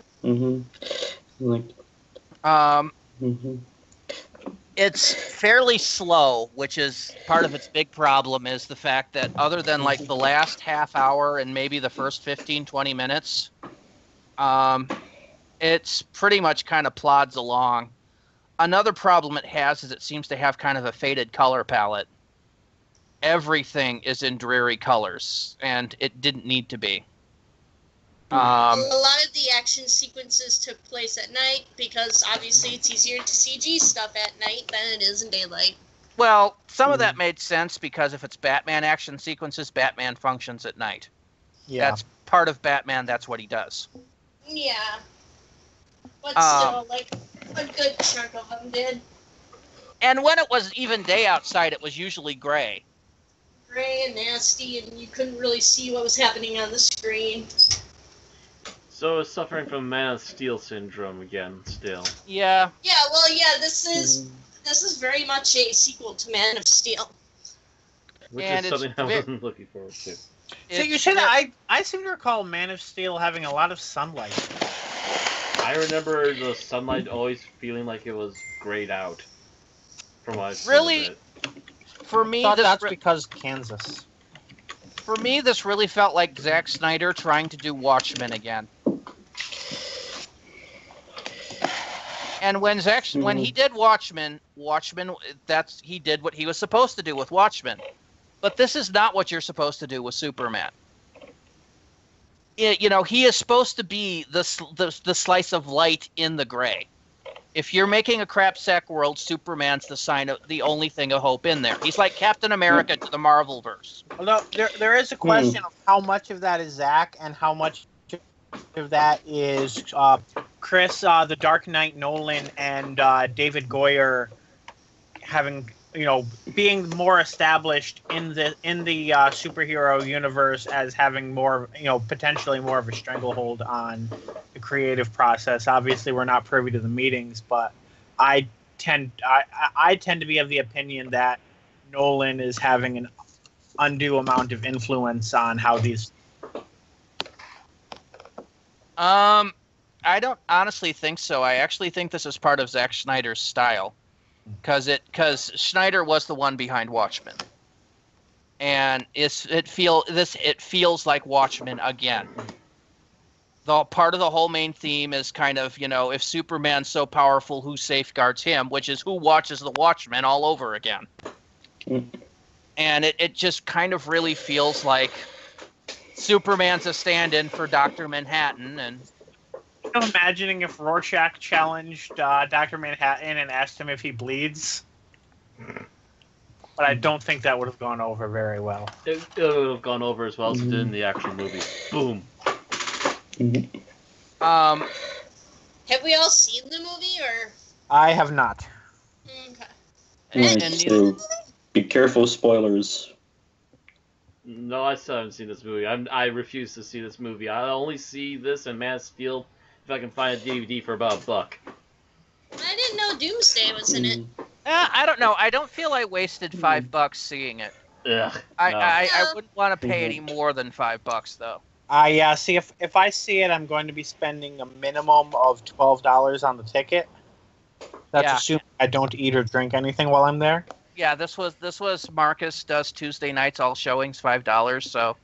It's fairly slow, which is part of its big problem, is the fact that other than like the last half hour and maybe the first 15, 20 minutes, it's pretty much kind of plods along. Another problem it has is it seems to have kind of a faded color palette. Everything is in dreary colors, and it didn't need to be. A lot of the action sequences took place at night because obviously it's easier to CG stuff at night than it is in daylight. Well, some of that made sense because if it's Batman action sequences, Batman functions at night. Yeah. That's part of Batman. That's what he does. Yeah. But still, like, a good chunk of them did. And when it was even day outside, it was usually gray. Gray and nasty, and you couldn't really see what was happening on the screen. So it's suffering from Man of Steel syndrome again, still. Yeah. Yeah, well, yeah, this is very much a sequel to Man of Steel. Which And is it's something I wasn't looking forward to. So you say that I seem to recall Man of Steel having a lot of sunlight. I remember the sunlight always feeling like it was grayed out. From what I've seen Really? of it. For me, I thought this that's because Kansas. for me, this really felt like Zack Snyder trying to do Watchmen again. And when he did Watchmen, he did what he was supposed to do with Watchmen. But this is not what you're supposed to do with Superman. He is supposed to be the slice of light in the gray. If you're making a crap sack world, Superman's the only thing of hope in there. He's like Captain America to the Marvelverse. Although there is a question of how much of that is Zach and how much that is Chris, the Dark Knight Nolan, and David Goyer having, being more established in the superhero universe as having more, potentially more of a stranglehold on the creative process. Obviously, we're not privy to the meetings, but I tend to be of the opinion that Nolan is having an undue amount of influence on how these. I don't honestly think so. I actually think this is part of Zack Snyder's style, because Snyder was the one behind Watchmen, and it feels like Watchmen again. The part of the whole main theme is kind of, if Superman's so powerful, who safeguards him, which is who watches the Watchmen all over again. And it just kind of really feels like Superman's a stand-in for Dr. Manhattan. And I'm imagining if Rorschach challenged Dr. Manhattan and asked him if he bleeds. But I don't think that would have gone over very well. It would have gone over as well as it did in the actual movie. Boom. Have we all seen the movie, or? I have not. Okay. So be careful, spoilers. No, I still haven't seen this movie. I refuse to see this movie. I'll only see this and Man of Steel if I can find a DVD for about $1. I didn't know Doomsday was in it. I don't know. I don't feel I wasted $5 seeing it. Ugh, I wouldn't want to pay any more than $5 though. Yeah, see, if I see it, I'm going to be spending a minimum of $12 on the ticket. That's assuming I don't eat or drink anything while I'm there. Yeah, this was Marcus does Tuesday nights, all showings, $5. So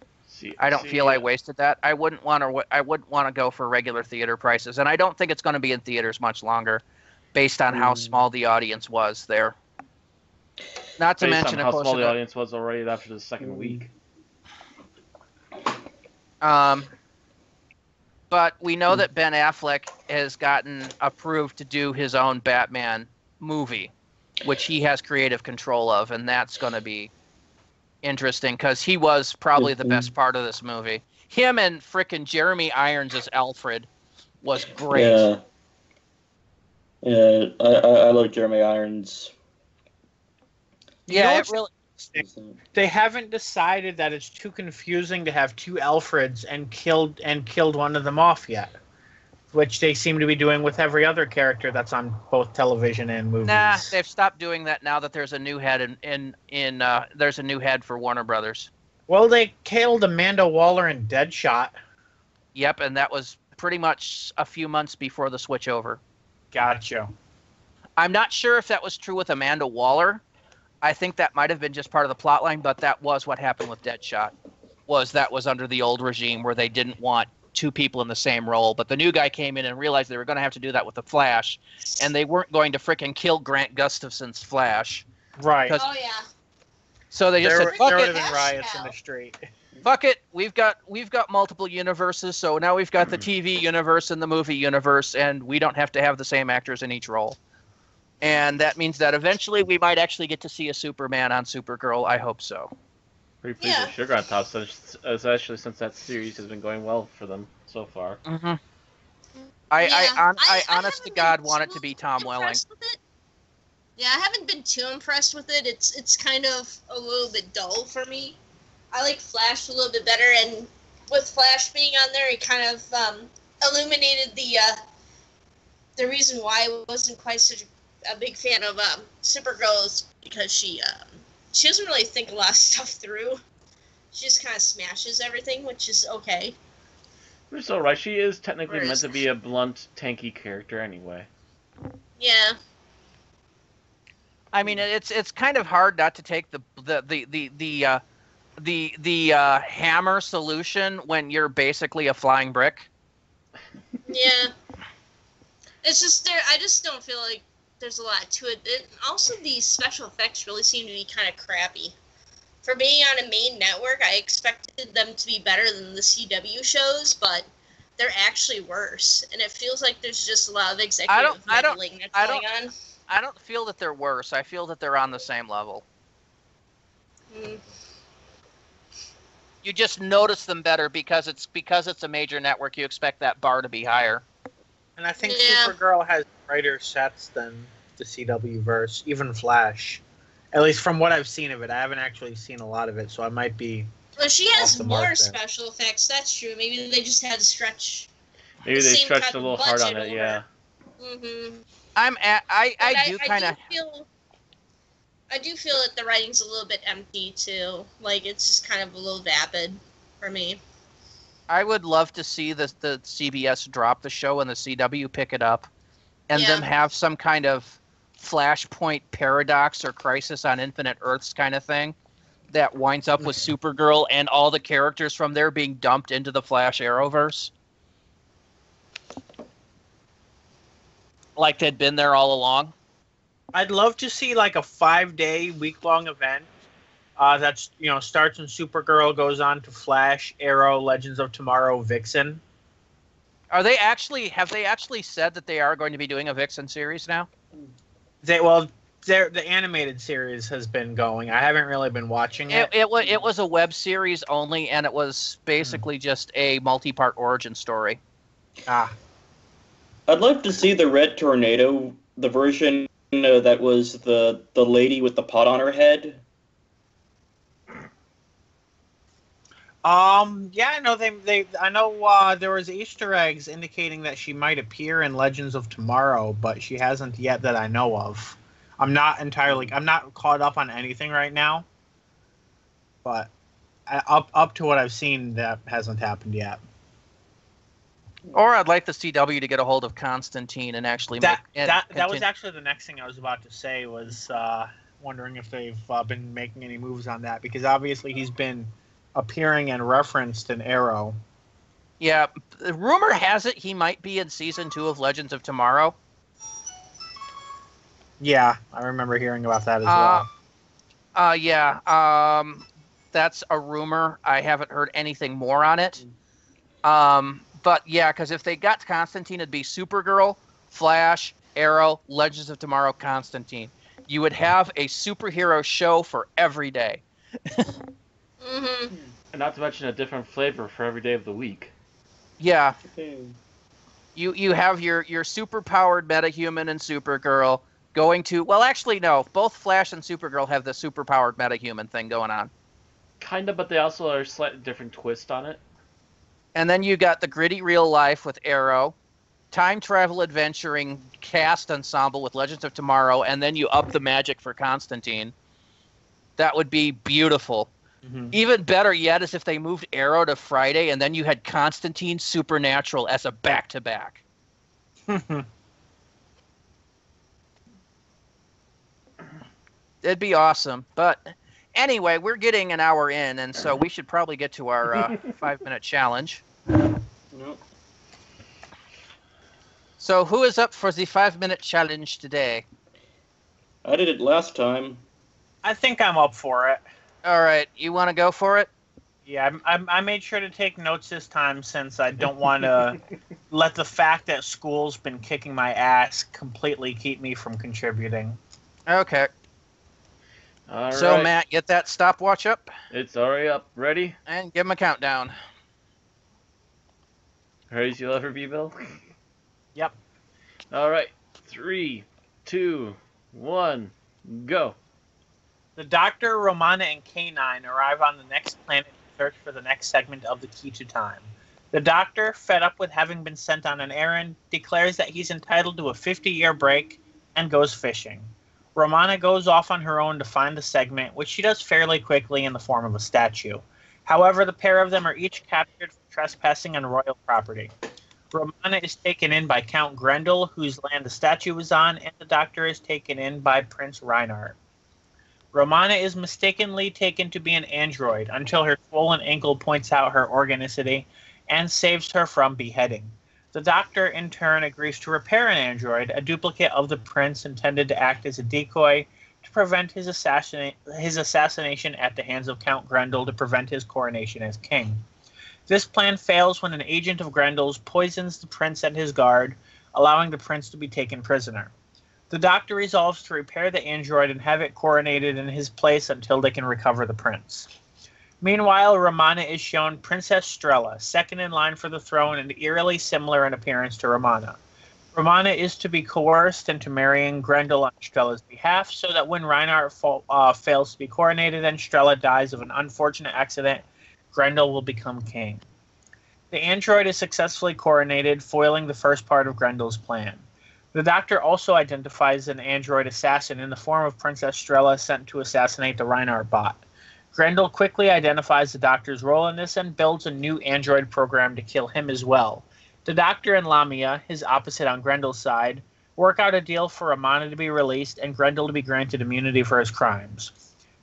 I don't feel I wasted that. I wouldn't want to go for regular theater prices, and I don't think it's going to be in theaters much longer, based on how small the audience was there. Not to mention, how small the audience was already after the second week. But we know that Ben Affleck has gotten approved to do his own Batman movie, which he has creative control of, and that's going to be interesting because he was probably the best part of this movie. Him and frickin' Jeremy Irons as Alfred was great. Yeah, I love Jeremy Irons. Yeah, it really. They haven't decided that it's too confusing to have two Alfreds and killed one of them off yet, which they seem to be doing with every other character that's on both television and movies. Nah, they've stopped doing that now that there's a new head there's a new head for Warner Brothers. Well, they killed Amanda Waller in Deadshot. Yep, and that was pretty much a few months before the switch over. Gotcha. I'm not sure if that was true with Amanda Waller. I think that might have been just part of the plot line, but that was what happened with Deadshot. That was under the old regime where they didn't want two people in the same role, but the new guy came in and realized they were going to have to do that with the Flash, and they weren't going to frickin' kill Grant Gustafson's Flash. Right. Oh yeah. So they just said, "Fuck there would it, have been riots in the street." Fuck it. We've got multiple universes, so now we've got the TV universe and the movie universe, and we don't have to have the same actors in each role. And that means that eventually we might actually get to see a Superman on Supergirl. I hope so. Pretty pleased with Sugar on Top, especially since that series has been going well for them so far. Mm-hmm. I honest to God want it to be Tom Welling. Yeah, I haven't been too impressed with it. It's kind of a little bit dull for me. I like Flash a little bit better, and with Flash being on there, it kind of illuminated the reason why I wasn't quite such a big fan of Supergirl is because she doesn't really think a lot of stuff through. She just kind of smashes everything, which is okay. You're so right. She is technically meant to be a blunt, tanky character anyway. Yeah. I mean, it's kind of hard not to take the hammer solution when you're basically a flying brick. Yeah. It's just I just don't feel like there's a lot to it. And also, the special effects really seem to be kind of crappy. For being on a main network, I expected them to be better than the CW shows, but they're actually worse. And it feels like there's just a lot of executive meddling that's going on. I don't feel that they're worse. I feel that they're on the same level. You just notice them better because it's a major network. You expect that bar to be higher. And I think Yeah. Supergirl has brighter sets than the CW verse, even Flash. At least from what I've seen of it. I haven't actually seen a lot of it, so I might be... Well, she has Off the mark more there. special effects. That's true. Maybe they just had to stretch. Maybe The they same stretched type a of little hard on budget it, yeah. Mm-hmm. I do kind of. I do feel that the writing's a little bit empty too. Like it's just kind of a little vapid for me. I would love to see the CBS drop the show and the CW pick it up, and Yeah. them have some kind of Flashpoint paradox or Crisis on Infinite Earths kind of thing that winds up with Supergirl and all the characters from there being dumped into the Flash Arrowverse. Like they'd been there all along. I'd love to see like a 5-day, week-long event that's starts when Supergirl goes on to Flash, Arrow, Legends of Tomorrow, Vixen. Have they actually said that they are going to be doing a Vixen series now? The animated series has been going. I haven't really been watching it. It was a web series only, and it was basically just a multi-part origin story. Ah, I'd love to see the Red Tornado, the version that was the lady with the pot on her head. yeah, no, I know there was Easter eggs indicating that she might appear in Legends of Tomorrow, but she hasn't yet that I know of. I'm not caught up on anything right now, but up to what I've seen, that hasn't happened yet. Or I'd like the CW to get a hold of Constantine and actually That was actually the next thing I was about to say, was wondering if they've been making any moves on that, because obviously he's been appearing and referenced in Arrow. Yeah, the rumor has it he might be in season 2 of Legends of Tomorrow. Yeah, I remember hearing about that as well. Yeah, that's a rumor. I haven't heard anything more on it. But yeah, because if they got Constantine, it'd be Supergirl, Flash, Arrow, Legends of Tomorrow, Constantine. You would have a superhero show for every day. Mm-hmm. And not to mention a different flavor for every day of the week. Yeah. You have your super-powered metahuman and Supergirl going to... Well, actually, no. Both Flash and Supergirl have the super-powered metahuman thing going on. Kind of, but they also are a slightly different twist on it. And then you got the gritty real life with Arrow, time travel adventuring cast ensemble with Legends of Tomorrow, and then you up the magic for Constantine. That would be beautiful. Mm-hmm. Even better yet is if they moved Arrow to Friday, and then you had Constantine Supernatural as a back-to-back. It'd be awesome. But anyway, we're getting an hour in, and so we should probably get to our 5-minute challenge. Nope. So who is up for the 5-minute challenge today? I did it last time. I think I'm up for it. All right, you want to go for it? Yeah, I made sure to take notes this time, since I don't want to let the fact that school's been kicking my ass completely keep me from contributing. Okay. All So, right. Matt, get that stopwatch up It's already up. Ready? and give him a countdown. Ready as you'll ever be, Bill? Yep. All right. 3, 2, 1, go. The Doctor, Romana, and K9 arrive on the next planet to search for the next segment of the Key to Time. The Doctor, fed up with having been sent on an errand, declares that he's entitled to a 50-year break and goes fishing. Romana goes off on her own to find the segment, which she does fairly quickly in the form of a statue. However, the pair of them are each captured for trespassing on royal property. Romana is taken in by Count Grendel, whose land the statue is on, and the Doctor is taken in by Prince Reinhardt. Romana is mistakenly taken to be an android until her swollen ankle points out her organicity and saves her from beheading. The Doctor, in turn, agrees to repair an android, a duplicate of the prince intended to act as a decoy to prevent his assassination at the hands of Count Grendel to prevent his coronation as king. This plan fails when an agent of Grendel's poisons the prince and his guard, allowing the prince to be taken prisoner. The Doctor resolves to repair the android and have it coronated in his place until they can recover the prince. Meanwhile, Romana is shown Princess Strella, second in line for the throne and eerily similar in appearance to Romana. Romana is to be coerced into marrying Grendel on Strella's behalf, so that when Reinhardt fails to be coronated and Strella dies of an unfortunate accident, Grendel will become king. The android is successfully coronated, foiling the first part of Grendel's plan. The Doctor also identifies an android assassin in the form of Princess Strella sent to assassinate the Reinhardt bot. Grendel quickly identifies the Doctor's role in this and builds a new android program to kill him as well. The Doctor and Lamia, his opposite on Grendel's side, work out a deal for Romana to be released and Grendel to be granted immunity for his crimes.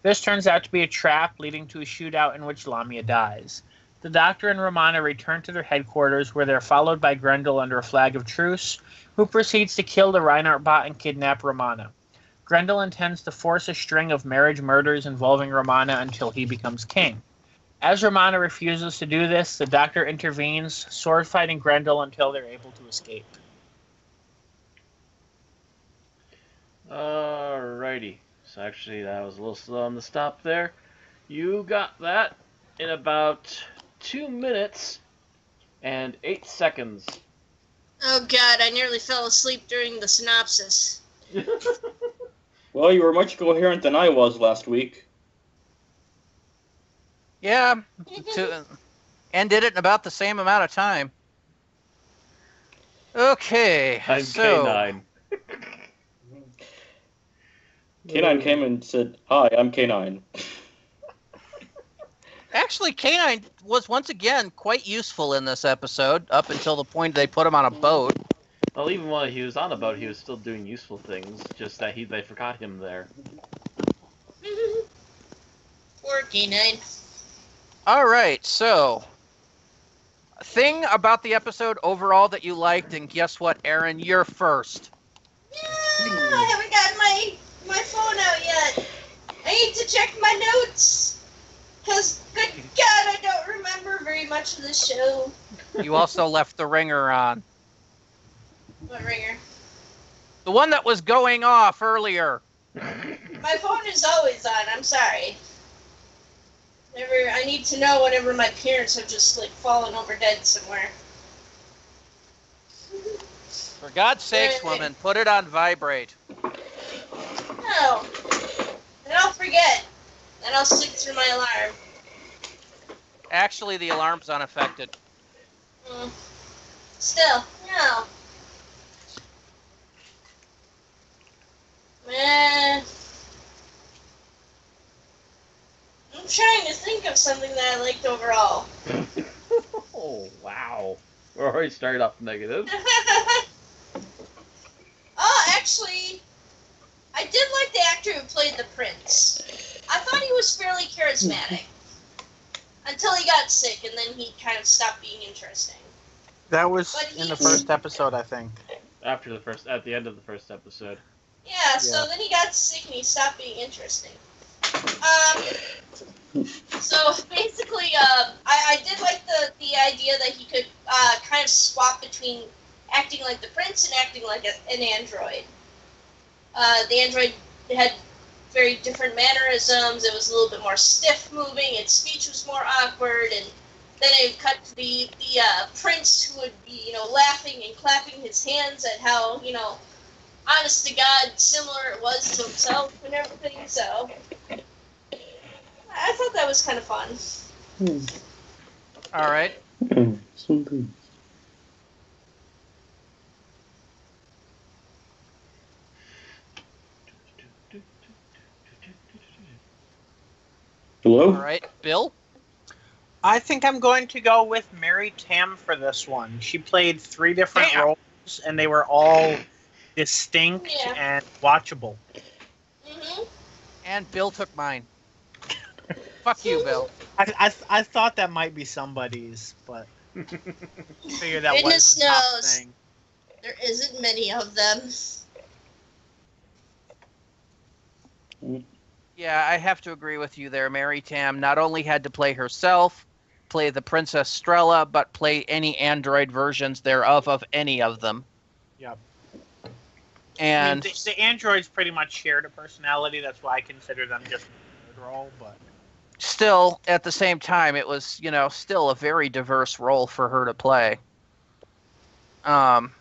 This turns out to be a trap, leading to a shootout in which Lamia dies. The Doctor and Romana return to their headquarters, where they're followed by Grendel under a flag of truce, who proceeds to kill the Reinhardt bot and kidnap Romana. Grendel intends to force a string of marriage murders involving Romana until he becomes king. As Romana refuses to do this, the Doctor intervenes, sword-fighting Grendel until they're able to escape. Alrighty. So actually, that was a little slow on the stop there. You got that in about 2 minutes and 8 seconds. Oh god, I nearly fell asleep during the synopsis. Well, you were much coherent than I was last week. Yeah, and did it in about the same amount of time. Okay, I'm so K9. K9 came and said, "Hi, I'm K9." actually, K9 was once again quite useful in this episode, up until the point they put him on a boat. Well, even while he was on the boat, he was still doing useful things, just that they forgot him there. Poor K9. All right, so thing about the episode overall that you liked, and guess what, Aaron, you're first. Yeah, I haven't gotten my phone out yet. I need to check my notes. Because, good God, I don't remember very much of the show. You also left the ringer on. What ringer? The one that was going off earlier. My phone is always on, I'm sorry. I need to know whenever my parents have just, fallen over dead somewhere. For God's sakes, woman, put it on vibrate. No. And I'll forget. And I'll sleep through my alarm. Actually, the alarm's unaffected. Still, no. Man. I'm trying to think of something that I liked overall. Oh, wow. We're already started off negative. Oh, actually, I did like the actor who played the prince. I thought he was fairly charismatic. Until he got sick, and then he kind of stopped being interesting. That was in the first episode, I think. At the end of the first episode. Yeah, so then he got sick and he stopped being interesting. So basically, I did like the idea that he could kind of swap between acting like the prince and acting like an android. The android had very different mannerisms. It was a little bit more stiff moving. Its speech was more awkward, and then it cut to the prince who would be laughing and clapping his hands at how honest to God similar it was to himself and everything. So I thought that was kind of fun. All right. Hello? All right, Bill? I think I'm going to go with Mary Tam for this one. She played 3 different roles, and they were all distinct and watchable. Mm-hmm. And Bill took mine. Fuck you, Bill. I thought that might be somebody's, but figured that Goodness was the top knows. thing. There isn't many of them. Yeah, I have to agree with you there. Mary Tam not only had to play herself, play the Princess Strella, but play any android versions thereof of any of them. Yep. And the androids pretty much shared a personality. That's why I consider them just a role. But still, at the same time, it was, still a very diverse role for her to play. And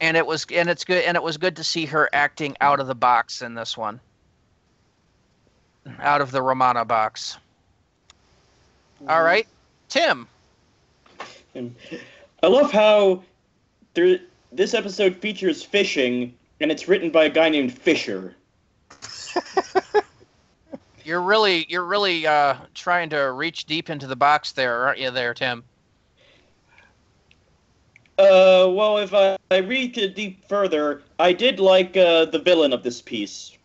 it's good, and it was good to see her acting out of the box in this one. Out of the Romana box. All right, Tim. I love how this episode features fishing, and it's written by a guy named Fisher. You're really trying to reach deep into the box there, aren't you, there, Tim? Well, if I read it deep further, I did like the villain of this piece.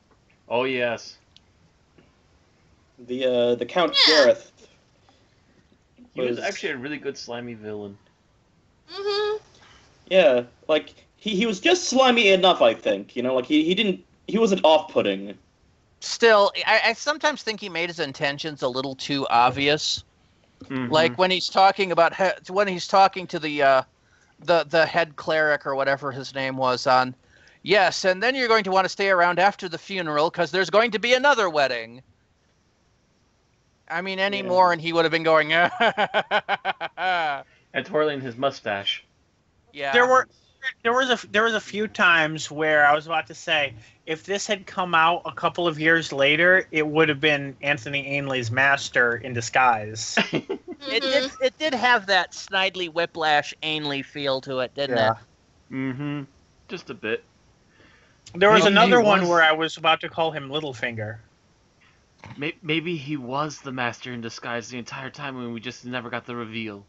Oh yes. The Count Gareth. He was actually a really good slimy villain. Mm-hmm. Yeah, like he was just slimy enough, I think. Like he wasn't off-putting. Still, I sometimes think he made his intentions a little too obvious. Mm-hmm. Like when he's talking to the head cleric or whatever his name was on. Yes, and then you're going to want to stay around after the funeral because there's going to be another wedding. I mean, more, and he would have been going, and twirling his mustache. Yeah. There was a few times where I was about to say, if this had come out a couple of years later, it would have been Anthony Ainley's master in disguise. It did have that Snidely Whiplash Ainley feel to it, didn't it? Mm-hmm. Just a bit. There was another one where I was about to call him Littlefinger. Maybe he was the master in disguise the entire time and we just never got the reveal.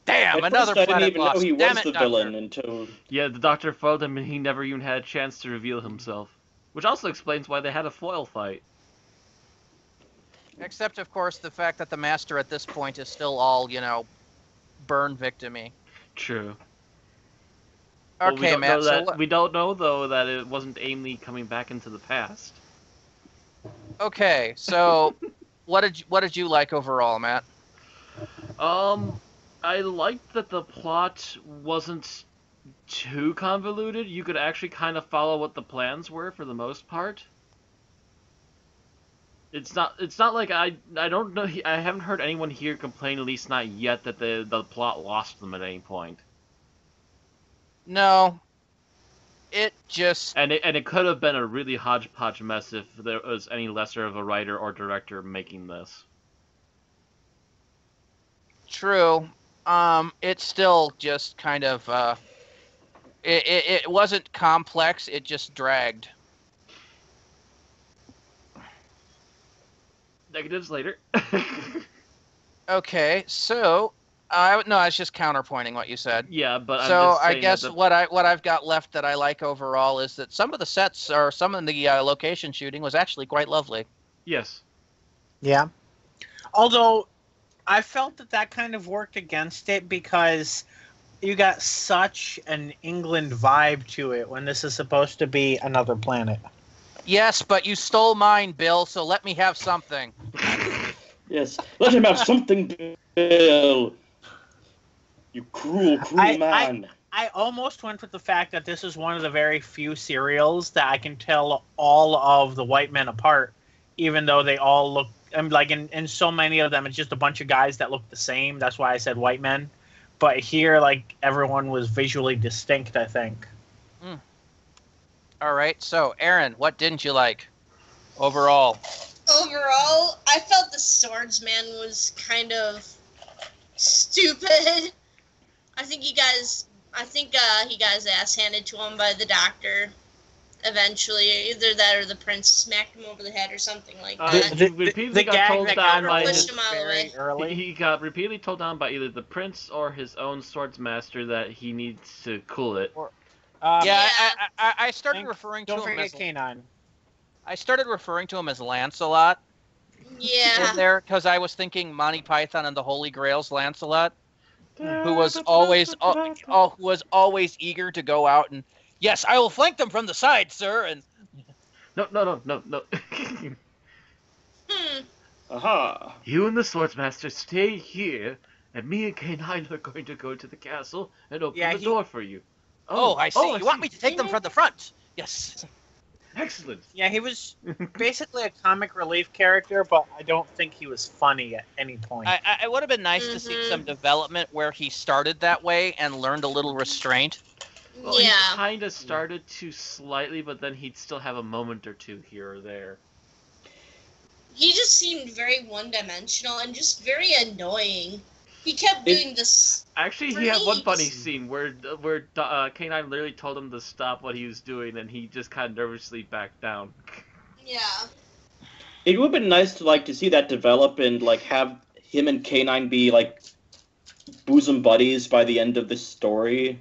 Damn, another I planet didn't even lost. know he Damn was it, the villain until... Yeah, the Doctor foiled him and he never even had a chance to reveal himself. Which also explains why they had a foil fight. Except, of course, the fact that the Master at this point is still all, burn victim-y. True. Okay, Matt, we don't know, though, that it wasn't Ainley coming back into the past. Okay, so what did you like overall, Matt? I liked that the plot wasn't too convoluted. You could actually kind of follow what the plans were for the most part. It's not like I don't know. I haven't heard anyone here complain, at least not yet, that the plot lost them at any point. No. It just... And it could have been a really hodgepodge mess if there was any lesser of a writer or director making this. True. It's still just kind of, it wasn't complex, it just dragged. Negatives later. Okay, so, I was just counterpointing what you said. Yeah, but so I'm just I saying guess that what I've got left that I like overall is that some of the sets or some of the location shooting was actually quite lovely. Yes. Yeah. Although, I felt that kind of worked against it because you got such an England vibe to it when this is supposed to be another planet. Yes, but you stole mine, Bill, so let me have something. Yes, let him have something, Bill. You cruel man. I almost went with the fact that this is one of the very few serials that I can tell all of the white men apart, even though they all look... I mean, like in so many of them, it's just a bunch of guys that look the same. That's why I said white men. But here, like, everyone was visually distinct, I think. All right, so Aaron, what didn't you like overall? Overall, I felt the swordsman was kind of stupid. I think he got his ass handed to him by the Doctor. Eventually, either that or the prince smacked him over the head or something like that. He repeatedly got told down by pushed him out of the way. early. He got repeatedly told down by either the prince or his own swordsmaster that he needs to cool it. I started referring to Don't him as forget K9. I started referring to him as Lancelot. Yeah. In there because I was thinking Monty Python and the Holy Grail's Lancelot, who was always eager to go out and yes, I will flank them from the side, sir. And No. Aha. You and the swordsmaster stay here, and me and K9 are going to go to the castle and open the door for you. I see. You want me to take them from the front? Yes. Excellent. Yeah, he was basically a comic relief character, but I don't think he was funny at any point. It would have been nice to see some development where he started that way and learned a little restraint. Well, he Yeah. kind of started to slightly, but then he'd still have a moment or two here or there. He just seemed very one-dimensional and just very annoying. He kept doing this. Actually, he had one funny scene where K9 literally told him to stop what he was doing, and he just kind of nervously backed down. Yeah. It would have been nice to see that develop and have him and K9 be bosom buddies by the end of the story.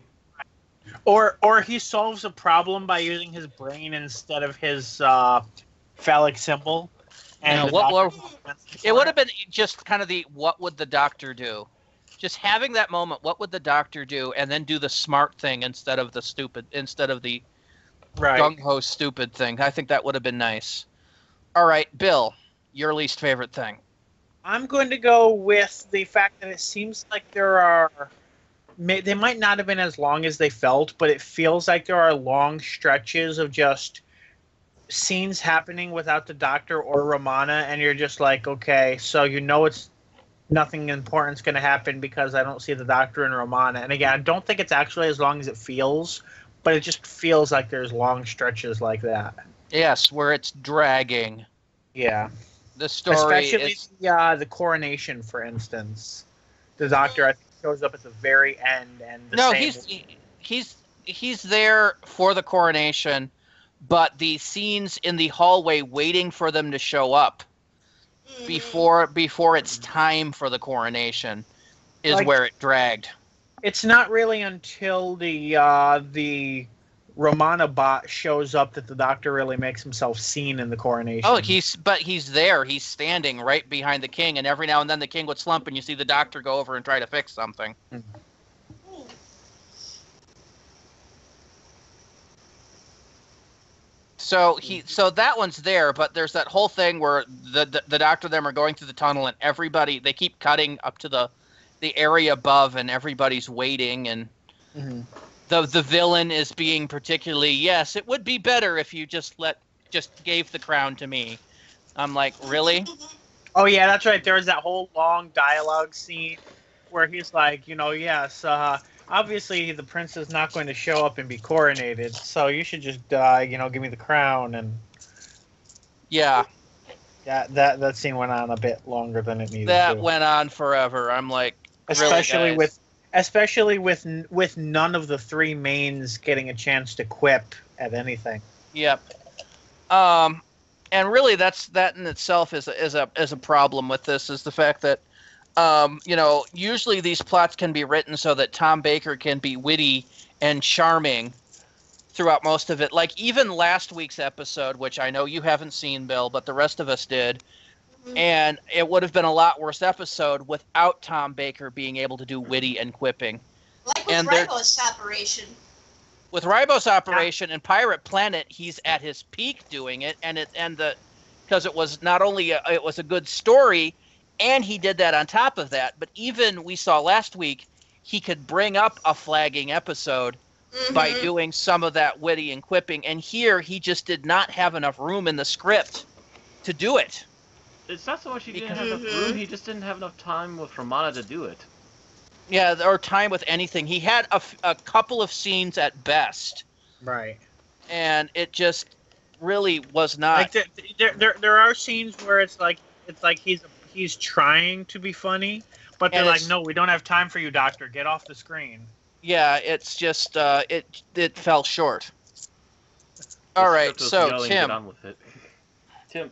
Or he solves a problem by using his brain instead of his phallic symbol. And it would have been just kind of the what would the doctor do? Just having that moment, what would the doctor do, and then do the smart thing instead of the gung-ho stupid thing. I think that would have been nice. All right, Bill, your least favorite thing. I'm going to go with the fact that it seems like they might not have been as long as they felt, but it feels like there are long stretches of just scenes happening without the doctor or Romana, and you're just like, okay, so it's nothing important's going to happen because I don't see the doctor and Romana. And again, I don't think it's actually as long as it feels, but it just feels like there's long stretches like that. Yes, where it's dragging. Yeah. The story especially the coronation, for instance. The doctor, I think, shows up at the very end, and he's there for the coronation, but the scenes in the hallway waiting for them to show up before it's time for the coronation is where it dragged. It's not really until the Romana bot shows up that the doctor really makes himself seen in the coronation. Oh, he's there. He's standing right behind the king, and every now and then the king would slump, and you see the doctor go over and try to fix something. So that one's there, but there's that whole thing where the doctor and them are going through the tunnel, and they keep cutting up to the area above, and everybody's waiting, and the villain is being particularly, yes, it would be better if you just gave the crown to me. I'm like, really? Oh yeah, that's right. There was that whole long dialogue scene where he's like, yes, obviously the prince is not going to show up and be coronated, so you should just, give me the crown. And yeah, that scene went on a bit longer than it needed. That went on forever. I'm like, especially really, with none of the three mains getting a chance to quip at anything. Yep. And really, that in itself is a problem with this, is the fact that usually these plots can be written so that Tom Baker can be witty and charming throughout most of it. Like even last week's episode, which I know you haven't seen, Bill, but the rest of us did. And it would have been a lot worse episode without Tom Baker being able to do witty and quipping. Like with Ribos Operation. With Ribos Operation and Pirate Planet, he's at his peak doing it, because it was not only it was a good story, and he did that on top of that. But even we saw last week, he could bring up a flagging episode by doing some of that witty and quipping. And here, he just did not have enough room in the script to do it. It's not so much he didn't have enough room; he just didn't have enough time with Romana to do it. Yeah, or time with anything. He had a couple of scenes at best. Right. And it just really was not. Like there are scenes where it's like he's trying to be funny, but they're like, no, we don't have time for you, Doctor. Get off the screen. Yeah, it's just it fell short. All right, so Tim,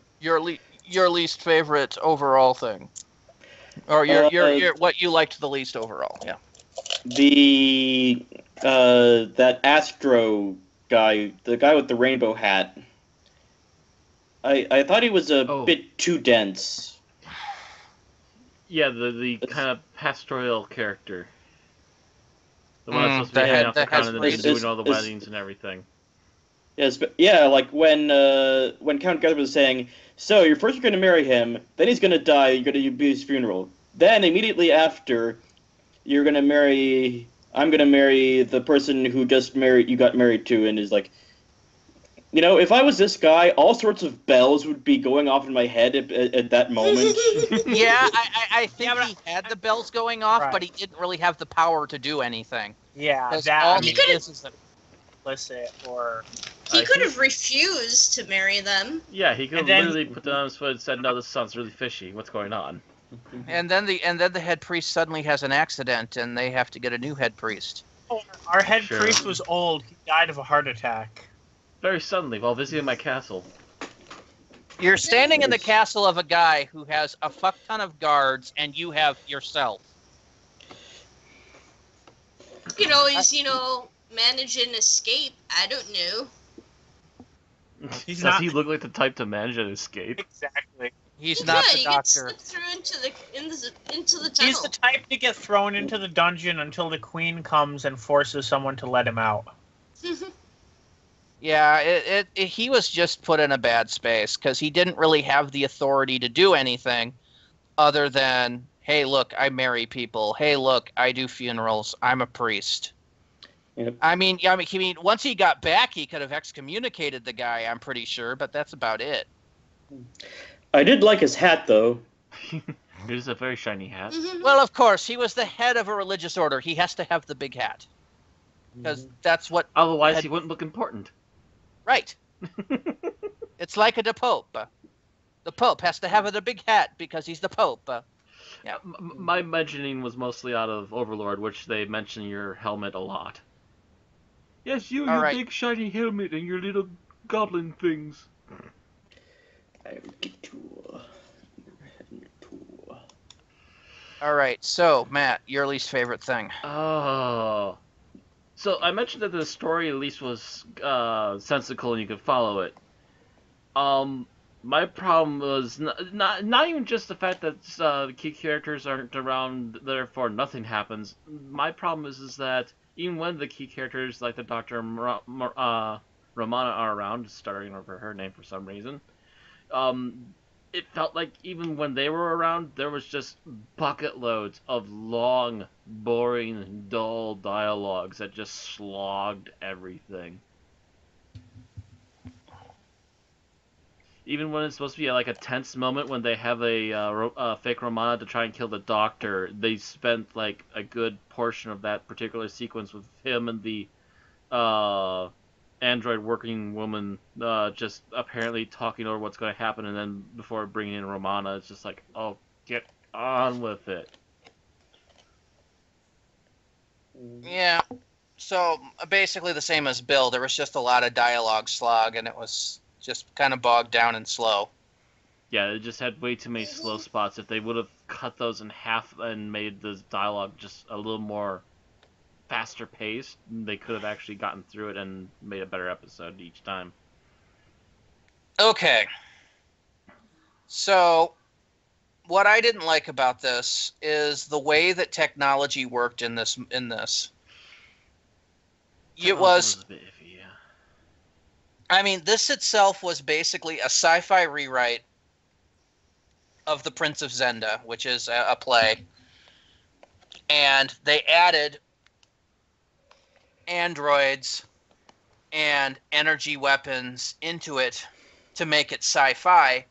your least favorite overall thing. Or your what you liked the least overall, yeah. That Astro guy, the guy with the rainbow hat. I thought he was a bit too dense. Yeah, the kind of pastoral character. The one that's supposed to be hanging off the continent, doing all the weddings and everything. Yes, but yeah, like when Count Guthrie was saying, so you're first going to marry him, then he's going to die, you're going to be his funeral. Then immediately after, I'm going to marry the person who you got married to, and is like, You know, if I was this guy, all sorts of bells would be going off in my head at that moment. Yeah, I think he had the bells going off, Right. but he didn't really have the power to do anything. Yeah, 'Cause that all I he mean, could've- this is implicit or He could have refused to marry them. Yeah, he could And then- literally put down his foot and said, "No, this sounds really fishy. What's going on?" And then the head priest suddenly has an accident, and they have to get a new head priest. our head Sure. priest was old. He died of a heart attack. Very suddenly, while visiting my castle. You're standing in the castle of a guy who has a fuck ton of guards, and you have yourself. You could always, manage an escape. I don't know. He's Does not he look like the type to manage an escape? exactly. He's not the You get doctor. slipped through into the tunnel. He's the type to get thrown into the dungeon until the queen comes and forces someone to let him out. Yeah, he was just put in a bad space because he didn't really have the authority to do anything other than, hey, look, I marry people. Hey, look, I do funerals. I'm a priest. Yep. I mean, once he got back, he could have excommunicated the guy, I'm pretty sure, but that's about it. I did like his hat, though. It is a very shiny hat. Well, of course, he was the head of a religious order. He has to have the big hat. Because that's what... Otherwise, he wouldn't look important. Right. It's like the Pope. The Pope has to have a big hat because he's the Pope. Yeah. My mentioning was mostly out of Overlord, which they mention your helmet a lot. Yes, you and All your right. big shiny helmet and your little goblin things. I will get to All right, so, Matt, your least favorite thing. Oh. So I mentioned that the story at least was sensical and you could follow it. My problem was not even just the fact that the key characters aren't around, therefore nothing happens. My problem is that even when the key characters like the Dr. Romana are around, starting over her name for some reason, it felt like even when they were around, there was just bucket loads of long, boring, dull dialogues that just slogged everything. Even when it's supposed to be like a tense moment when they have a fake Romana to try and kill the doctor, they spent like a good portion of that particular sequence with him and the android working woman just apparently talking over what's going to happen, and then before bringing in Romana, it's just like, oh, get on with it. Yeah, so basically the same as Bill. There was just a lot of dialogue slog, and it was just kind of bogged down and slow. Yeah, it just had way too many slow spots. If they would have cut those in half and made the dialogue just a little more faster paced, they could have actually gotten through it and made a better episode each time. Okay. So, what I didn't like about this is the way that technology worked in this. It was, a bit iffy, yeah. I mean, this itself was basically a sci-fi rewrite of The Prince of Zenda, which is a play. And they added androids and energy weapons into it to make it sci-fi,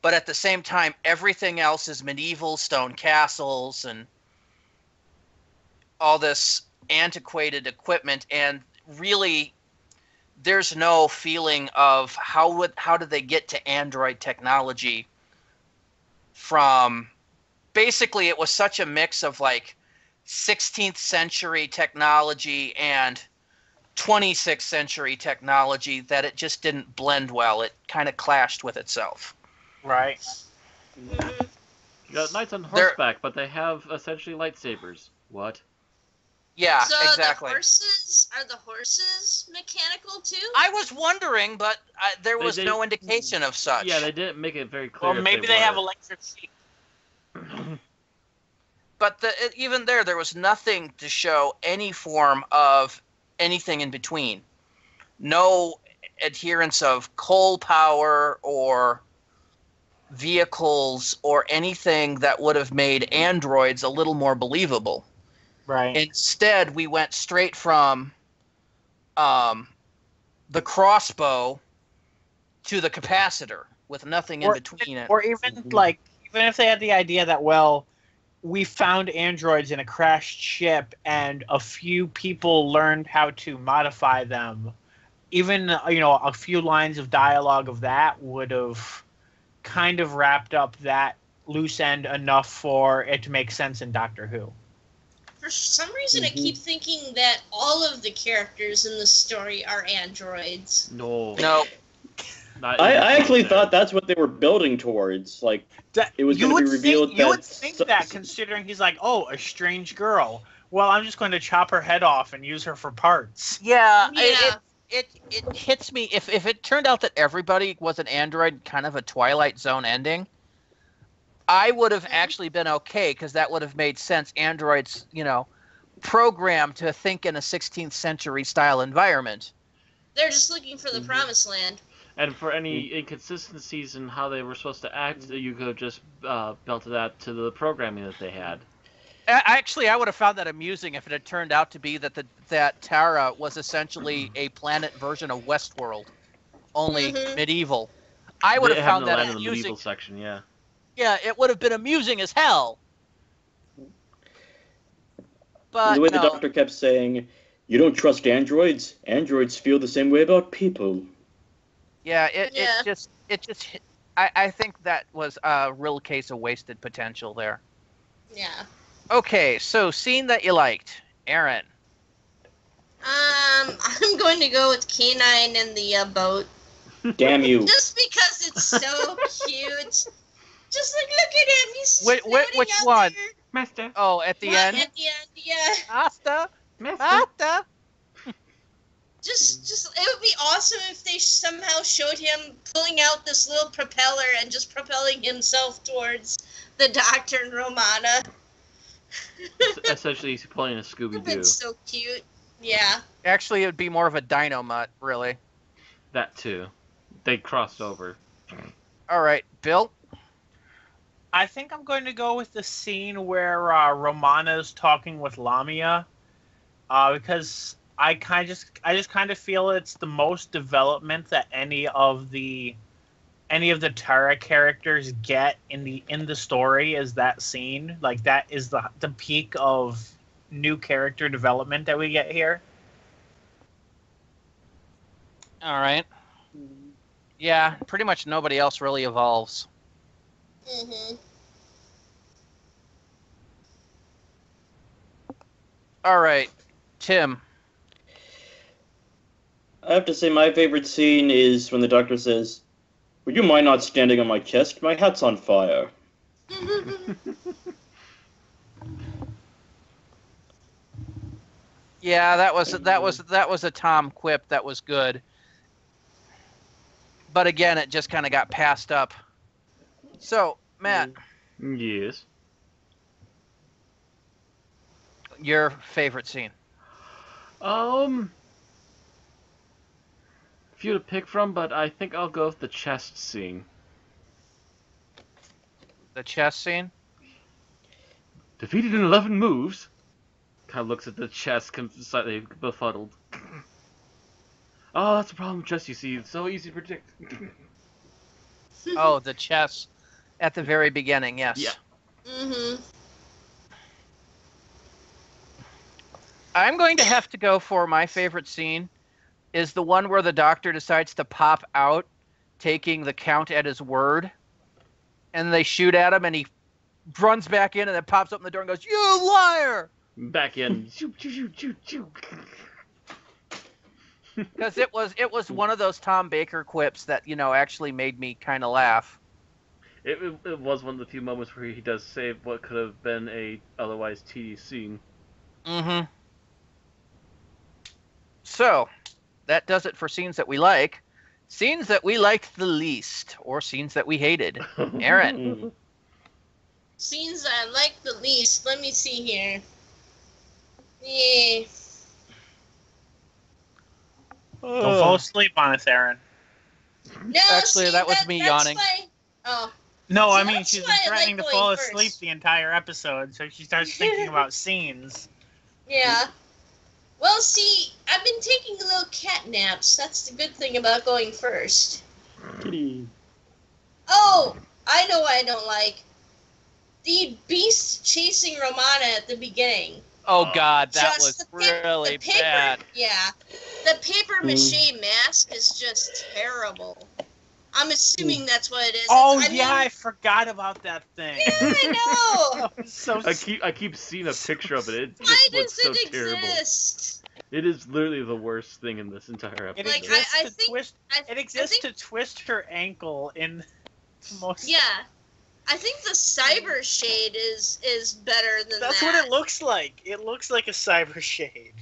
but at the same time everything else is medieval stone castles and all this antiquated equipment, and really there's no feeling of how did they get to android technology from. Basically it was such a mix of like 16th century technology and 26th century technology that it just didn't blend well. It kind of clashed with itself. Right. You got knights on horseback, but they have essentially lightsabers. What? Yeah, So exactly. are the horses mechanical too? I was wondering, but there was They- no indication of such. Yeah, they didn't make it very clear. Well, if maybe they have were. electric feet. But even there was nothing to show any form of anything in between. No adherence of coal power or vehicles or anything that would have made androids a little more believable. Right. Instead, we went straight from the crossbow to the capacitor with nothing in between it. Or even like, even if they had the idea that, well, we found androids in a crashed ship and a few people learned how to modify them, even, a few lines of dialogue of that would have kind of wrapped up that loose end enough for it to make sense in Doctor Who. For some reason, I keep thinking that all of the characters in the story are androids. No. I actually thought that's what they were building towards. Like, it was going to be revealed that... You would think that, considering he's like, oh, a strange girl. Well, I'm just going to chop her head off and use her for parts. Yeah. It hits me. If it turned out that everybody was an android, kind of a Twilight Zone ending, I would have actually been okay, because that would have made sense. Androids, programmed to think in a 16th century style environment. They're just looking for the promised land. And for any inconsistencies in how they were supposed to act, you could have just belted that to the programming that they had. Actually, I would have found that amusing if it had turned out to be that Tara was essentially a planet version of Westworld, only medieval. I would have found that amusing. In the medieval section, yeah. Yeah, it would have been amusing as hell. But the way the doctor kept saying, "You don't trust androids? Androids feel the same way about people." Yeah, I think that was a real case of wasted potential there. Yeah. Okay, so scene that you liked, Aaron. I'm going to go with K9 in the boat. Damn you. Just because it's so cute. Just look at him. He's which one? There. Master. Oh, at the end? At the end, yeah. Master. Just it would be awesome if they somehow showed him pulling out this little propeller and just propelling himself towards the Doctor and Romana. Essentially, he's pulling a Scooby-Doo. It's so cute. Yeah. Actually, it would be more of a Dino-Mutt, really. That too. They crossed over. All right, Bill? I think I'm going to go with the scene where Romana's talking with Lamia, because I just kind of feel it's the most development that any of the Tara characters get in the story is that scene. Like, that is the peak of new character development that we get here. All right. Yeah, pretty much nobody else really evolves. Mm-hmm. All right, Tim. I have to say my favorite scene is when the doctor says, "Would you mind not standing on my chest? My hat's on fire." Yeah, that was a Tom quip that was good. But again, it just kind of got passed up. So, Matt. Yes. Your favorite scene? Few to pick from, but I think I'll go with the chest scene. The chest scene? Defeated in 11 moves. Kind of looks at the chest, slightly befuddled. Oh, that's the problem with chess, you see. It's so easy to predict. Oh, the chess at the very beginning, yes. Yeah. Mm-hmm. I'm going to have to go for my favorite scene is the one where the doctor decides to pop out, taking the Count at his word, and they shoot at him, and he runs back in and then pops up in the door and goes, "You liar!" Back in. Shoot, shoot, shoot, shoot. Because it was one of those Tom Baker quips that, actually made me kind of laugh. It was one of the few moments where he does save what could have been a otherwise tedious scene. Mm-hmm. So, that does it for scenes that we like. Scenes that we liked the least, or scenes that we hated. Aaron. Scenes that I like the least. Let me see here. Yeah. Don't fall asleep on us, Aaron. No, actually, see, that was me yawning. No, So I mean, that's she's why I been threatening like to fall going asleep first. the entire episode, so she starts thinking about scenes. Yeah. Well, see, I've been taking little cat naps. That's the good thing about going first. Kitty. Oh, I know what I don't like. The beast chasing Romana at the beginning. Oh God, that Just was really the paper, bad. Yeah. The paper mache mask is just terrible. I'm assuming that's what it is. Oh I yeah, mean, I forgot about that thing. yeah, I know. That was so I keep seeing a picture of it. It Why just looks does so it terrible. exist? It is literally the worst thing in this entire It episode. Like, exists I to think- twist. I It exists think- to twist her ankle in most. Yeah. I think the cyber shade is better than That's that. what it looks like. It looks like a cyber shade.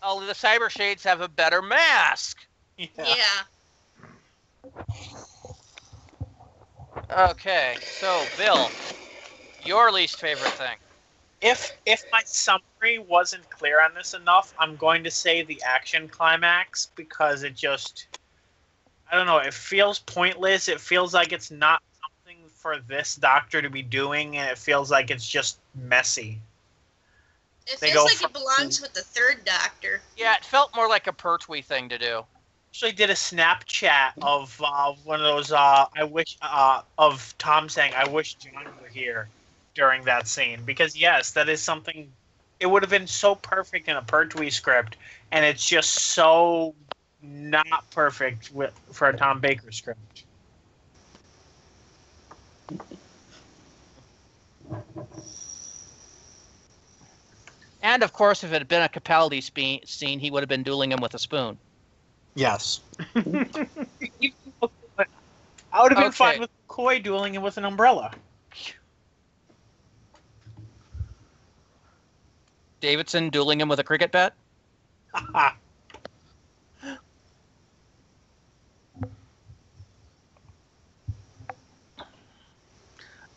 Oh, the Cyber Shades have a better mask. Yeah. Okay, so Bill, your least favorite thing. If my summary wasn't clear on this enough, I'm going to say the action climax because it just, I don't know, it feels pointless. It feels like it's not something for this Doctor to be doing, and it feels like it's just messy. It They feels go like from- it belongs with the third Doctor. Yeah, it felt more like a Pertwee thing to do. Actually, did a Snapchat of one of those. I wish of Tom saying, "I wish John were here" during that scene, because yes, that is something. It would have been so perfect in a Pertwee script, and it's just so not perfect for a Tom Baker script. And of course, if it had been a Capaldi scene, he would have been dueling him with a spoon. Yes. I would have been fine Okay. with McCoy dueling him with an umbrella. Davidson dueling him with a cricket bat?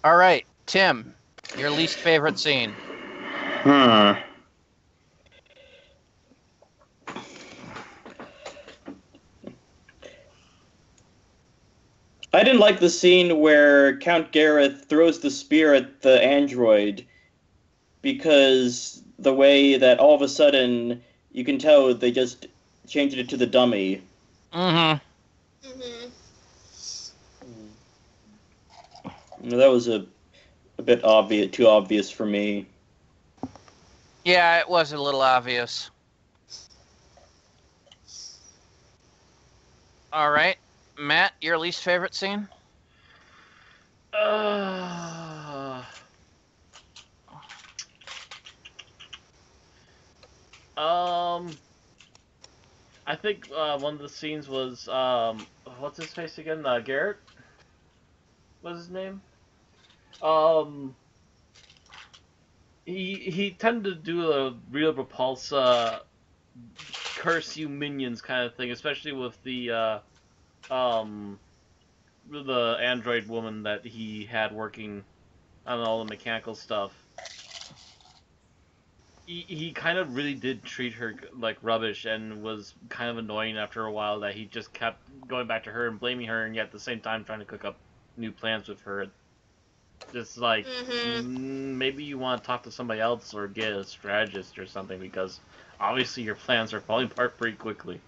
All right, Tim, your least favorite scene. I didn't like the scene where Count Gareth throws the spear at the android, because the way that all of a sudden you can tell they just changed it to the dummy. Mm-hmm. Mhm. That was a bit obvious, too obvious for me. Yeah, it was a little obvious. All right, Matt, your least favorite scene? I think one of the scenes was what's his face again? Garrett. What's his name? He tended to do a real repulse, curse you minions kind of thing, especially with the android woman that he had working on all the mechanical stuff. He kind of really did treat her like rubbish, and was kind of annoying after a while that he just kept going back to her and blaming her, and yet at the same time trying to cook up new plans with her. Just like, maybe you want to talk to somebody else or get a strategist or something, because obviously your plans are falling apart pretty quickly.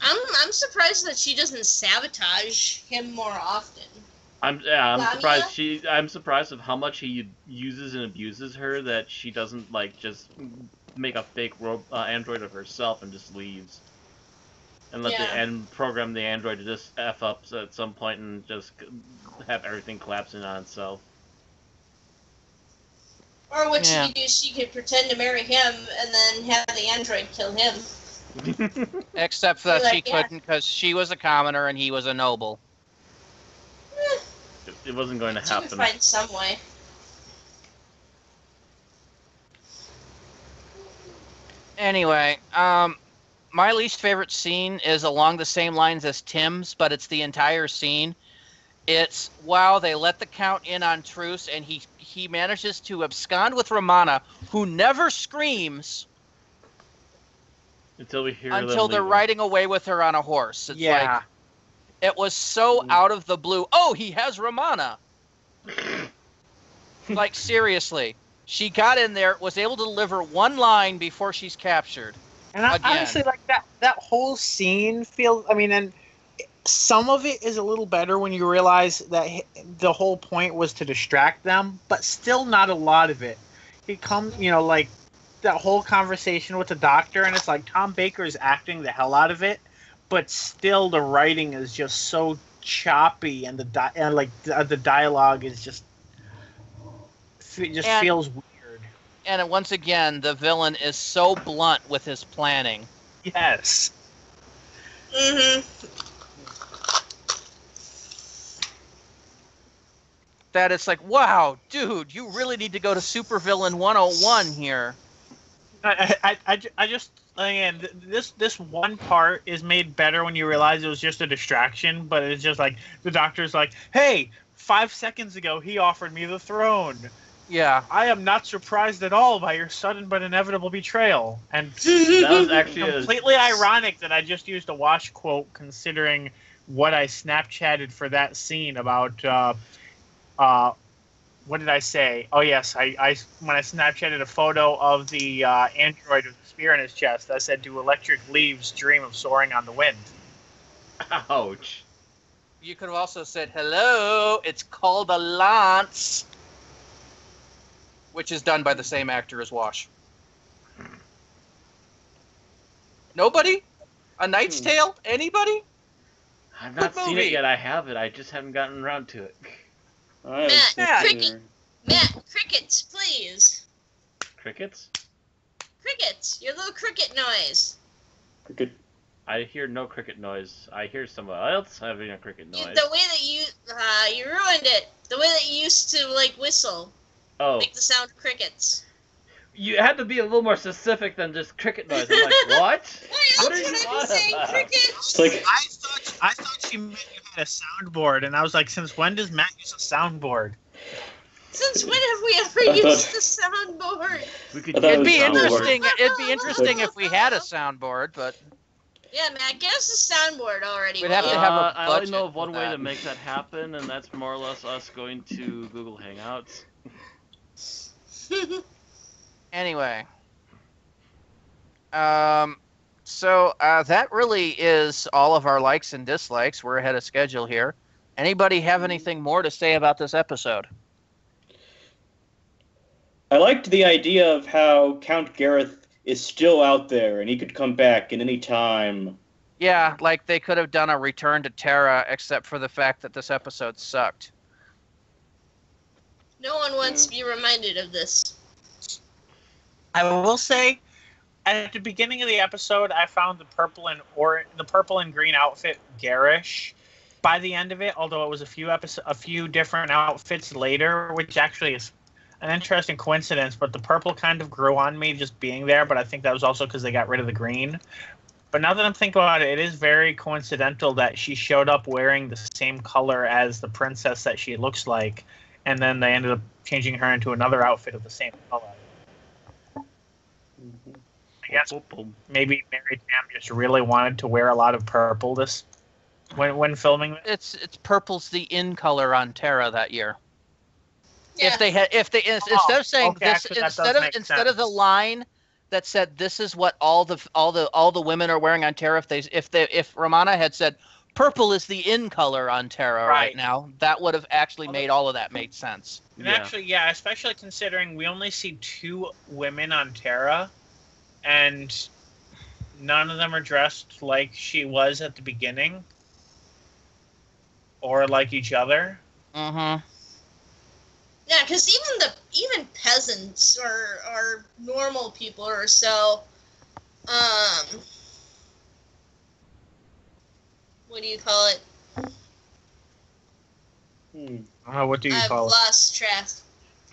I'm surprised that she doesn't sabotage him more often. I'm Lamia? surprised I'm surprised of how much he uses and abuses her, that she doesn't like just make a fake android of herself and just leaves, and let and program the android to just f up at some point and just have everything collapsing on itself. Or what she could do, she could pretend to marry him and then have the android kill him. Except that Like, she couldn't, because she was a commoner and he was a noble. It wasn't going to She would happen. find some way. Anyway, my least favorite scene is along the same lines as Tim's, but it's the entire scene. It's, wow, they let the Count in on truce, and he manages to abscond with Romana, who never screams Until we hear until them they're leaving. riding away with her on a horse. It's like, it was so out of the blue. Oh, he has Romana. Like, seriously. She got in there, was able to deliver one line before she's captured. And I Again. honestly, like that whole scene feels. I mean, and some of it is a little better when you realize that the whole point was to distract them, but still not a lot of it. He comes, like that whole conversation with the doctor, and it's like Tom Baker is acting the hell out of it, but still the writing is just so choppy, and the dialogue is just feels weird. And once again, the villain is so blunt with his planning. Yes. Mm-hmm. That it's like, wow, dude, you really need to go to Supervillain 101 here. I just again, this one part is made better when you realize it was just a distraction, but it's just like the doctor's like, hey, 5 seconds ago he offered me the throne. Yeah. I am not surprised at all by your sudden but inevitable betrayal. And That was actually completely ironic that I just used a Wash quote, considering what I Snapchatted for that scene about what did I say? Oh yes, I when I Snapchatted a photo of the android with a spear in his chest, I said, "Do electric leaves dream of soaring on the wind?" Ouch. You could have also said, hello, it's called a lance. Which is done by the same actor as Wash. Nobody? A Knight's Tale? Anybody? I've not Good seen movie. it yet. I have it. I just haven't gotten around to it. Matt, crickets, please. Crickets? Crickets, your little cricket noise. Cricket. I hear no cricket noise. I hear someone else having a cricket noise. The way that you ruined it. The way that you used to whistle, Oh, make the sound of crickets. you had to be a little more specific than just cricket noise. I'm like, what? Why What are else you would I on be saying about? crickets? It's like I thought she meant you had a soundboard, and I was like, since when does Matt use a soundboard? Since when have we ever I thought- used the soundboard? We could I thought It'd it be was soundboard. interesting. It'd be interesting if we had a soundboard, but Yeah, Matt, get us a soundboard already. We'd will have to you? have a I only budget know of for one way that. to make that happen, and that's more or less us going to Google Hangouts. anyway. So that really is all of our likes and dislikes. We're ahead of schedule here. Anybody have anything more to say about this episode? I liked the idea of how Count Gareth is still out there and he could come back at any time. Yeah, like they could have done a return to Terra, except for the fact that this episode sucked. No one wants to be reminded of this. I will say, at the beginning of the episode, I found the purple and green outfit garish. By the end of it, although it was a few different outfits later, which actually is an interesting coincidence, but the purple kind of grew on me just being there, but I think that was also because they got rid of the green. But now that I'm thinking about it, it is very coincidental that she showed up wearing the same color as the princess that she looks like, and then they ended up changing her into another outfit of the same color. I guess maybe Mary Tam just really wanted to wear a lot of purple when filming this. It's purple's the in color on Terra that year. Yeah. Instead of saying okay, this, actually, that does make instead of the sense. line that said this is what all the women are wearing on Terra, if Romana had said purple is the in color on Terra right now, that would have actually made all of that make sense. And actually, yeah, especially considering we only see 2 women on Terra, and none of them are dressed like she was at the beginning, or like each other. Mm-hmm. Yeah, because even peasants or normal people or so, what do you call it? What do you I've call it? lost track.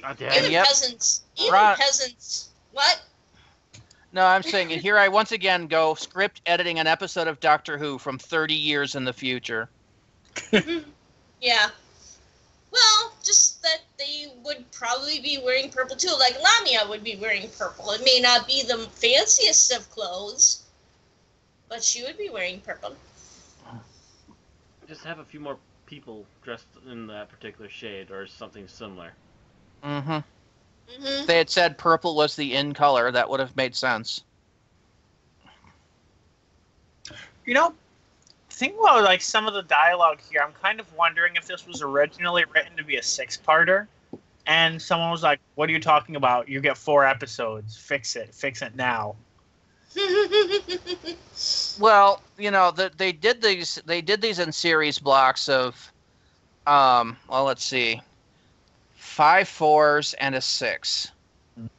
God Even damn. Yep. peasants. Even Right. peasants. What? No, I'm saying, and here I once again go script editing an episode of Doctor Who from 30 years in the future. Yeah. Well, just that they would probably be wearing purple too. Like Lamia would be wearing purple. It may not be the fanciest of clothes, but she would be wearing purple. Just have a few more people dressed in that particular shade or something similar. Mm-hmm. Mm-hmm. If they had said purple was the in color, that would have made sense. You know, think about like some of the dialogue here, I'm kind of wondering if this was originally written to be a 6-parter, and someone was like, "What are you talking about? You get 4 episodes. Fix it now." Well, they did these in series blocks of, let's see, 5 4s and a 6.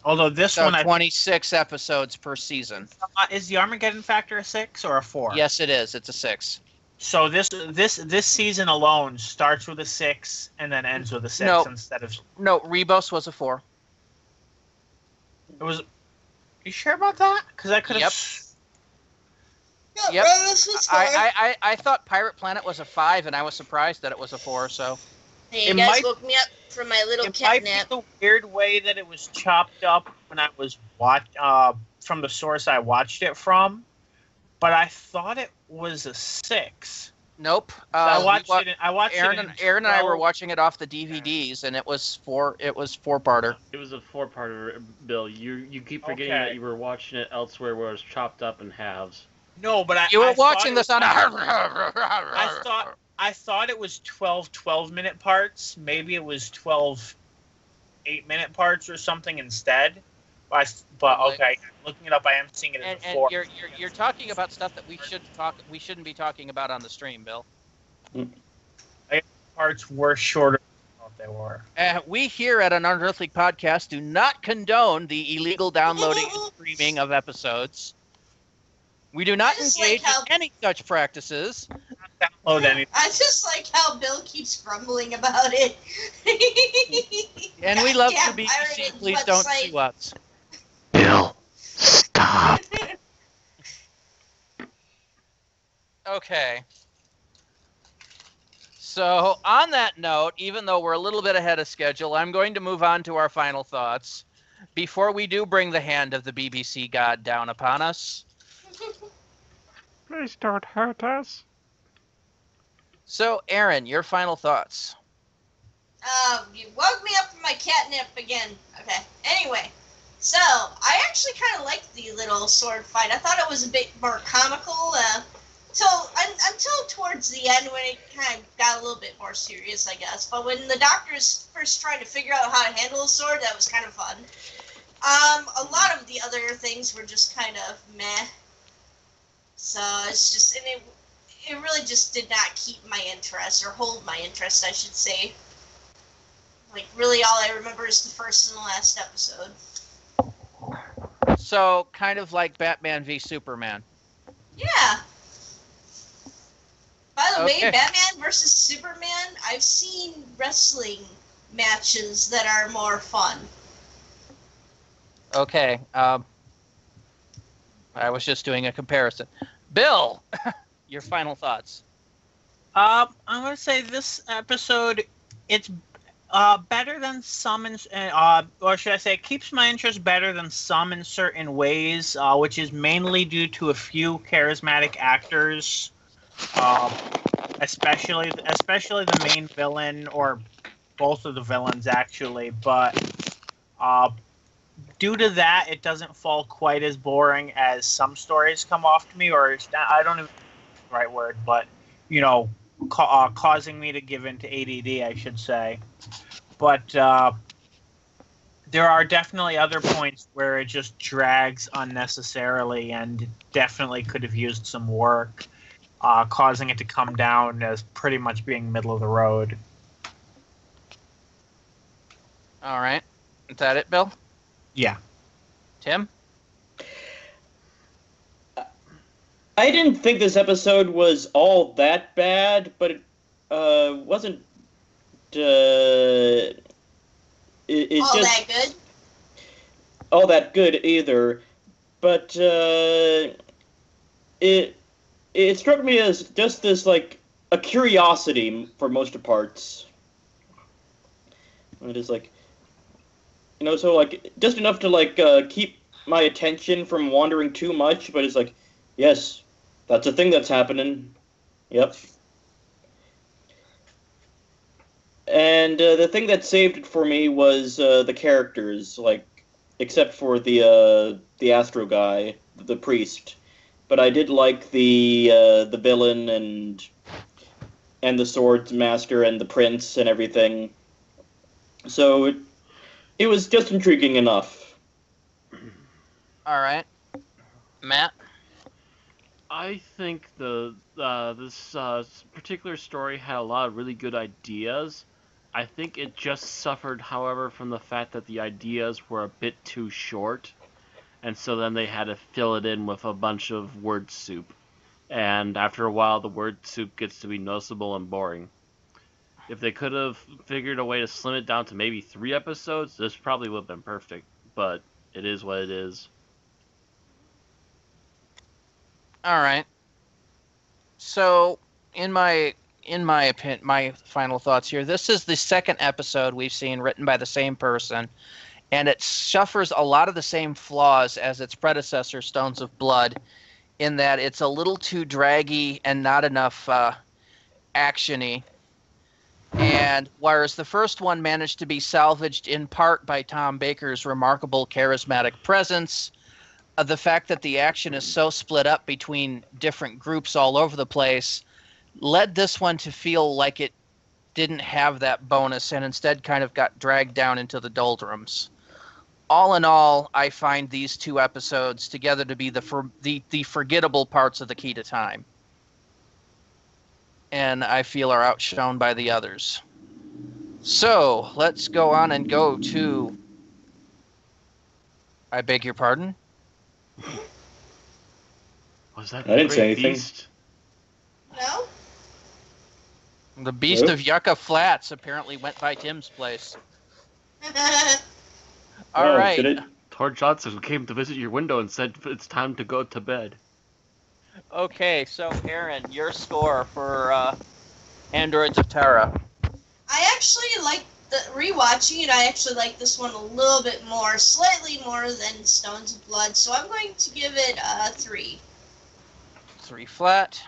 Although this So one, 26 episodes per season. is the Armageddon Factor a 6 or a 4? Yes, it is. It's a 6. So this season alone starts with a 6 and then ends with a 6 No. instead of. No, Rebos was a 4. It was. You sure about that? Because I could have. Yeah, Yep. Rebels was 4. I thought Pirate Planet was a 5, and I was surprised that it was a 4. So Hey, It you guys might- woke me up from my little It cat might nap. be the weird way that it was chopped up when I was from the source I watched it from, but I thought it was a 6. nope. I we watched wa- it. I watched Aaron it. In Aaron and I were 12 watching it off the DVDs, and it was 4-parter. It was a 4-parter, Bill. You keep forgetting that you were watching it elsewhere where it was chopped up in halves. No, but You were I watching thought this on a. I thought it was 12 12-minute parts. Maybe it was 12 8-minute parts or something instead. But okay, looking it up, I am seeing it as a 4. And you're talking about stuff that we shouldn't be talking about on the stream, Bill. Parts were shorter than I thought they were. We here at an Unearthly Podcast do not condone the illegal downloading and streaming of episodes. We do not I just engage like how- in any such practices. Download anything. I just like how Bill keeps grumbling about it. And we love Goddamn the BBC. pirated Please don't website. sue us. Bill, stop. Okay. So, on that note, even though we're a little bit ahead of schedule, I'm going to move on to our final thoughts before we do bring the hand of the BBC God down upon us. Please don't hurt us. So, Aaron, your final thoughts. You woke me up from my catnip again. Okay. Anyway, so I actually kind of liked the little sword fight. I thought it was a bit more comical until towards the end when it kind of got a little bit more serious, I guess. But when the doctor's first trying to figure out how to handle a sword, that was kind of fun. A lot of the other things were just kind of meh. So it's just, and it really just did not keep my interest, or hold my interest, I should say. Like, really all I remember is the first and the last episode. So, kind of like Batman v Superman. Yeah. By the way, Okay. Batman versus Superman, I've seen wrestling matches that are more fun. Okay. I was just doing a comparison. Bill, your final thoughts. I'm gonna say this episode, it's better than some, or should I say, it keeps my interest better than some in certain ways, which is mainly due to a few charismatic actors, especially the main villain, or both of the villains actually. But due to that, it doesn't fall quite as boring as some stories come off to me, or it's not, I don't even know the right word, but causing me to give into ADD, I should say. But there are definitely other points where it just drags unnecessarily and definitely could have used some work, causing it to come down as pretty much being middle of the road. All right. Is that it, Bill? Yeah. Tim? I didn't think this episode was all that bad, but it wasn't. It's All just that good? all that good either. But it struck me as just this, like, a curiosity for most parts. It is like, so like just enough to like keep my attention from wandering too much, but it's like, yes, that's a thing that's happening. Yep. And the thing that saved it for me was the characters, like, except for the Astro guy, the priest. but I did like the villain and the swords master and the prince and everything. So it was just intriguing enough. All right. Matt? I think this particular story had a lot of really good ideas. I think it just suffered, however, from the fact that the ideas were a bit too short, and so then they had to fill it in with a bunch of word soup. And after a while, the word soup gets to be noticeable and boring. If they could have figured a way to slim it down to maybe 3 episodes, this probably would have been perfect. But it is what it is. All right. So, in my opinion, my final thoughts here. This is the second episode we've seen written by the same person, and it suffers a lot of the same flaws as its predecessor, Stones of Blood, in that it's a little too draggy and not enough action-y. And whereas the first one managed to be salvaged in part by Tom Baker's remarkable charismatic presence, the fact that the action is so split up between different groups all over the place led this one to feel like it didn't have that bonus and instead kind of got dragged down into the doldrums. All in all, I find these 2 episodes together to be the forgettable parts of the Key to Time. And I feel are outshone by the others. So, let's go on and go to... I beg your pardon? Was that I didn't say Great anything. Beast? No? The Beast Nope. of Yucca Flats apparently went by Tim's place. All right. Should it? Tor Johnson came to visit your window and said it's time to go to bed. Okay, so Aaron, your score for Androids of Terra. I actually like rewatching it. I actually like this one a little bit more, slightly more than Stones of Blood. So I'm going to give it a 3. 3 flat.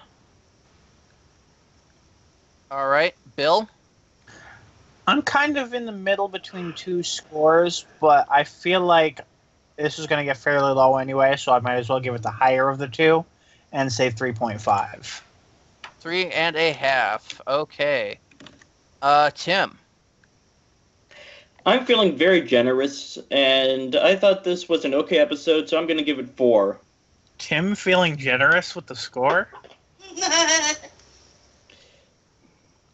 All right, Bill. I'm kind of in the middle between 2 scores, but I feel like this is going to get fairly low anyway, so I might as well give it the higher of the 2 and say 3.5. 3.5. Okay. Tim. I'm feeling very generous, and I thought this was an okay episode, so I'm going to give it 4. Tim feeling generous with the score?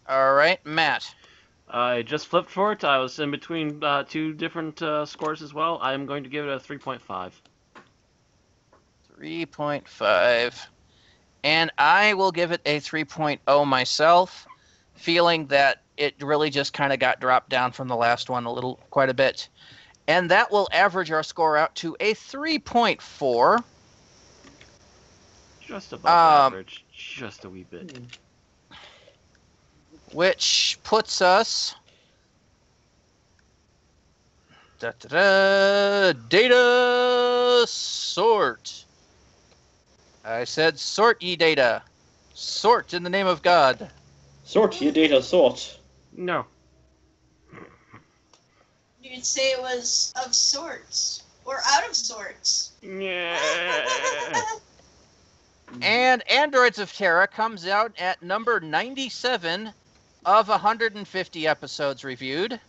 All right, Matt. I just flipped for it. I was in between 2 different scores as well. I'm going to give it a 3.5. 3.5. And I will give it a 3.0 myself, feeling that it really just kind of got dropped down from the last one quite a bit. And that will average our score out to a 3.4. Just above average. Just a wee bit. Which puts us... Data sort. I said sort ye data. Sort in the name of God. Sort, ye data, sort. No. You'd say it was of sorts. Or out of sorts. Yeah. And Androids of Terra comes out at number 97 of 150 episodes reviewed.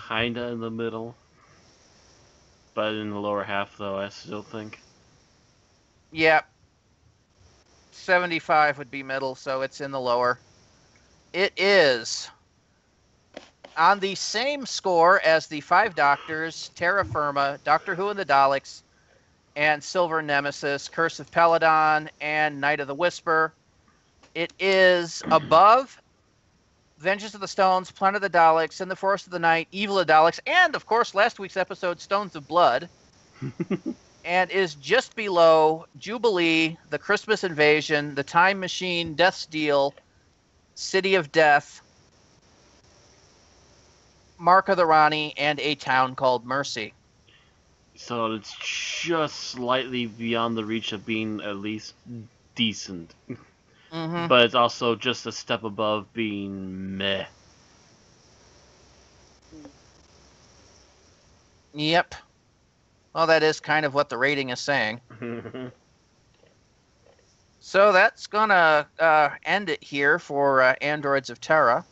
Kinda in the middle. But in the lower half, though, I still think. Yep. 75 would be middle, so it's in the lower. It is on the same score as the 5 Doctors, Terra Firma, Doctor Who and the Daleks, and Silver Nemesis, Curse of Peladon, and Night of the Whisper. It is above Vengeance of the Stones, Planet of the Daleks, In the Forest of the Night, Evil of the Daleks, and, of course, last week's episode, Stones of Blood. And is just below Jubilee, The Christmas Invasion, The Time Machine, Death's Deal, City of Death, Mark of the Rani, and A Town Called Mercy. So it's just slightly beyond the reach of being at least decent. Mm-hmm. But it's also just a step above being meh. Yep. Well, that is kind of what the rating is saying. So that's gonna end it here for Androids of Terra.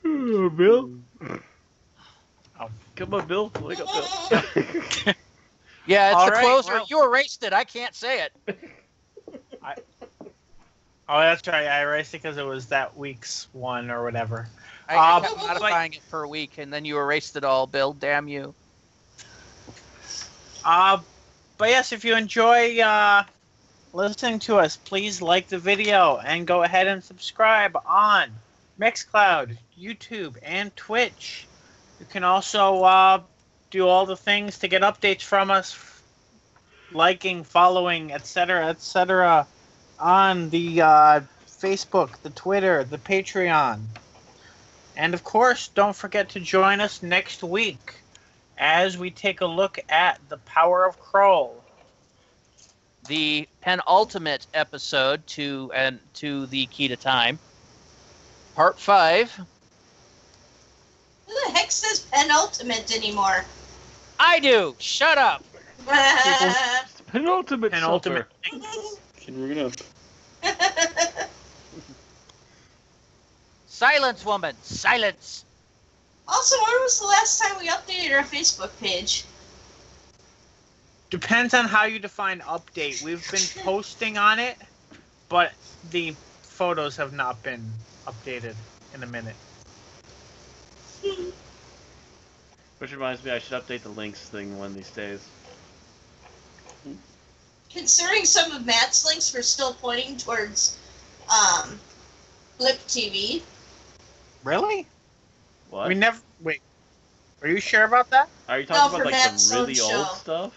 Bill? Oh, come on, Bill. Wake up, Bill. Yeah, it's All the right, closer. well- You erased it. I can't say it. Oh, that's right. I erased it because it was that week's one or whatever. I kept modifying it for a week, and then you erased it all, Bill. Damn you. But yes, if you enjoy listening to us, please like the video and go ahead and subscribe on Mixcloud, YouTube, and Twitch. You can also do all the things to get updates from us, liking, following, etc., on the Facebook, the Twitter, the Patreon. And of course, don't forget to join us next week as we take a look at The Power of Kroll. The penultimate episode to the Key to Time. Part 5. Who the heck says penultimate anymore? I do. Shut up. Penultimate. Penultimate. Can read up. Silence, woman. Silence. Also, when was the last time we updated our Facebook page? Depends on how you define update. We've been posting on it, but the photos have not been updated in a minute. Which reminds me, I should update the links thing one of these days. Considering some of Matt's links were still pointing towards Blip TV. Really? What? We never. Wait. Are you sure about that? Are you No, talking for about like Matt's the own really show. old stuff?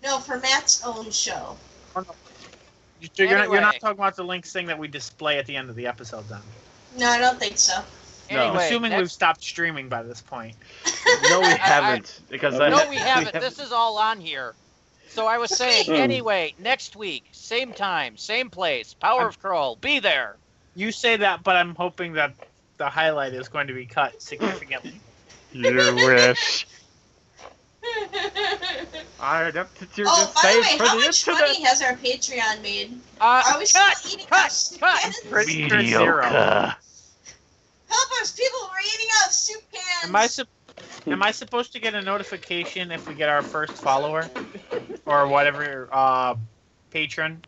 No, for Matt's own show. You're not Anyway. talking about the links thing that we display at the end of the episode, then. No, I don't think so. No. I'm Anyway, assuming we've next- stopped streaming by this point. No, we haven't. Because No, we haven't. This is all on here. So I was saying, anyway, next week, same time, same place, Power of Kroll, be there. You say that, but I'm hoping that the highlight is going to be cut significantly. You wish. I'd have to do Oh, by the way, for how the much internet. money has our Patreon made? Are we still eating our soup cans? Pretty sure zero. Help us, people! We're eating out soup cans! Am I supposed to get a notification if we get our first follower or whatever patron?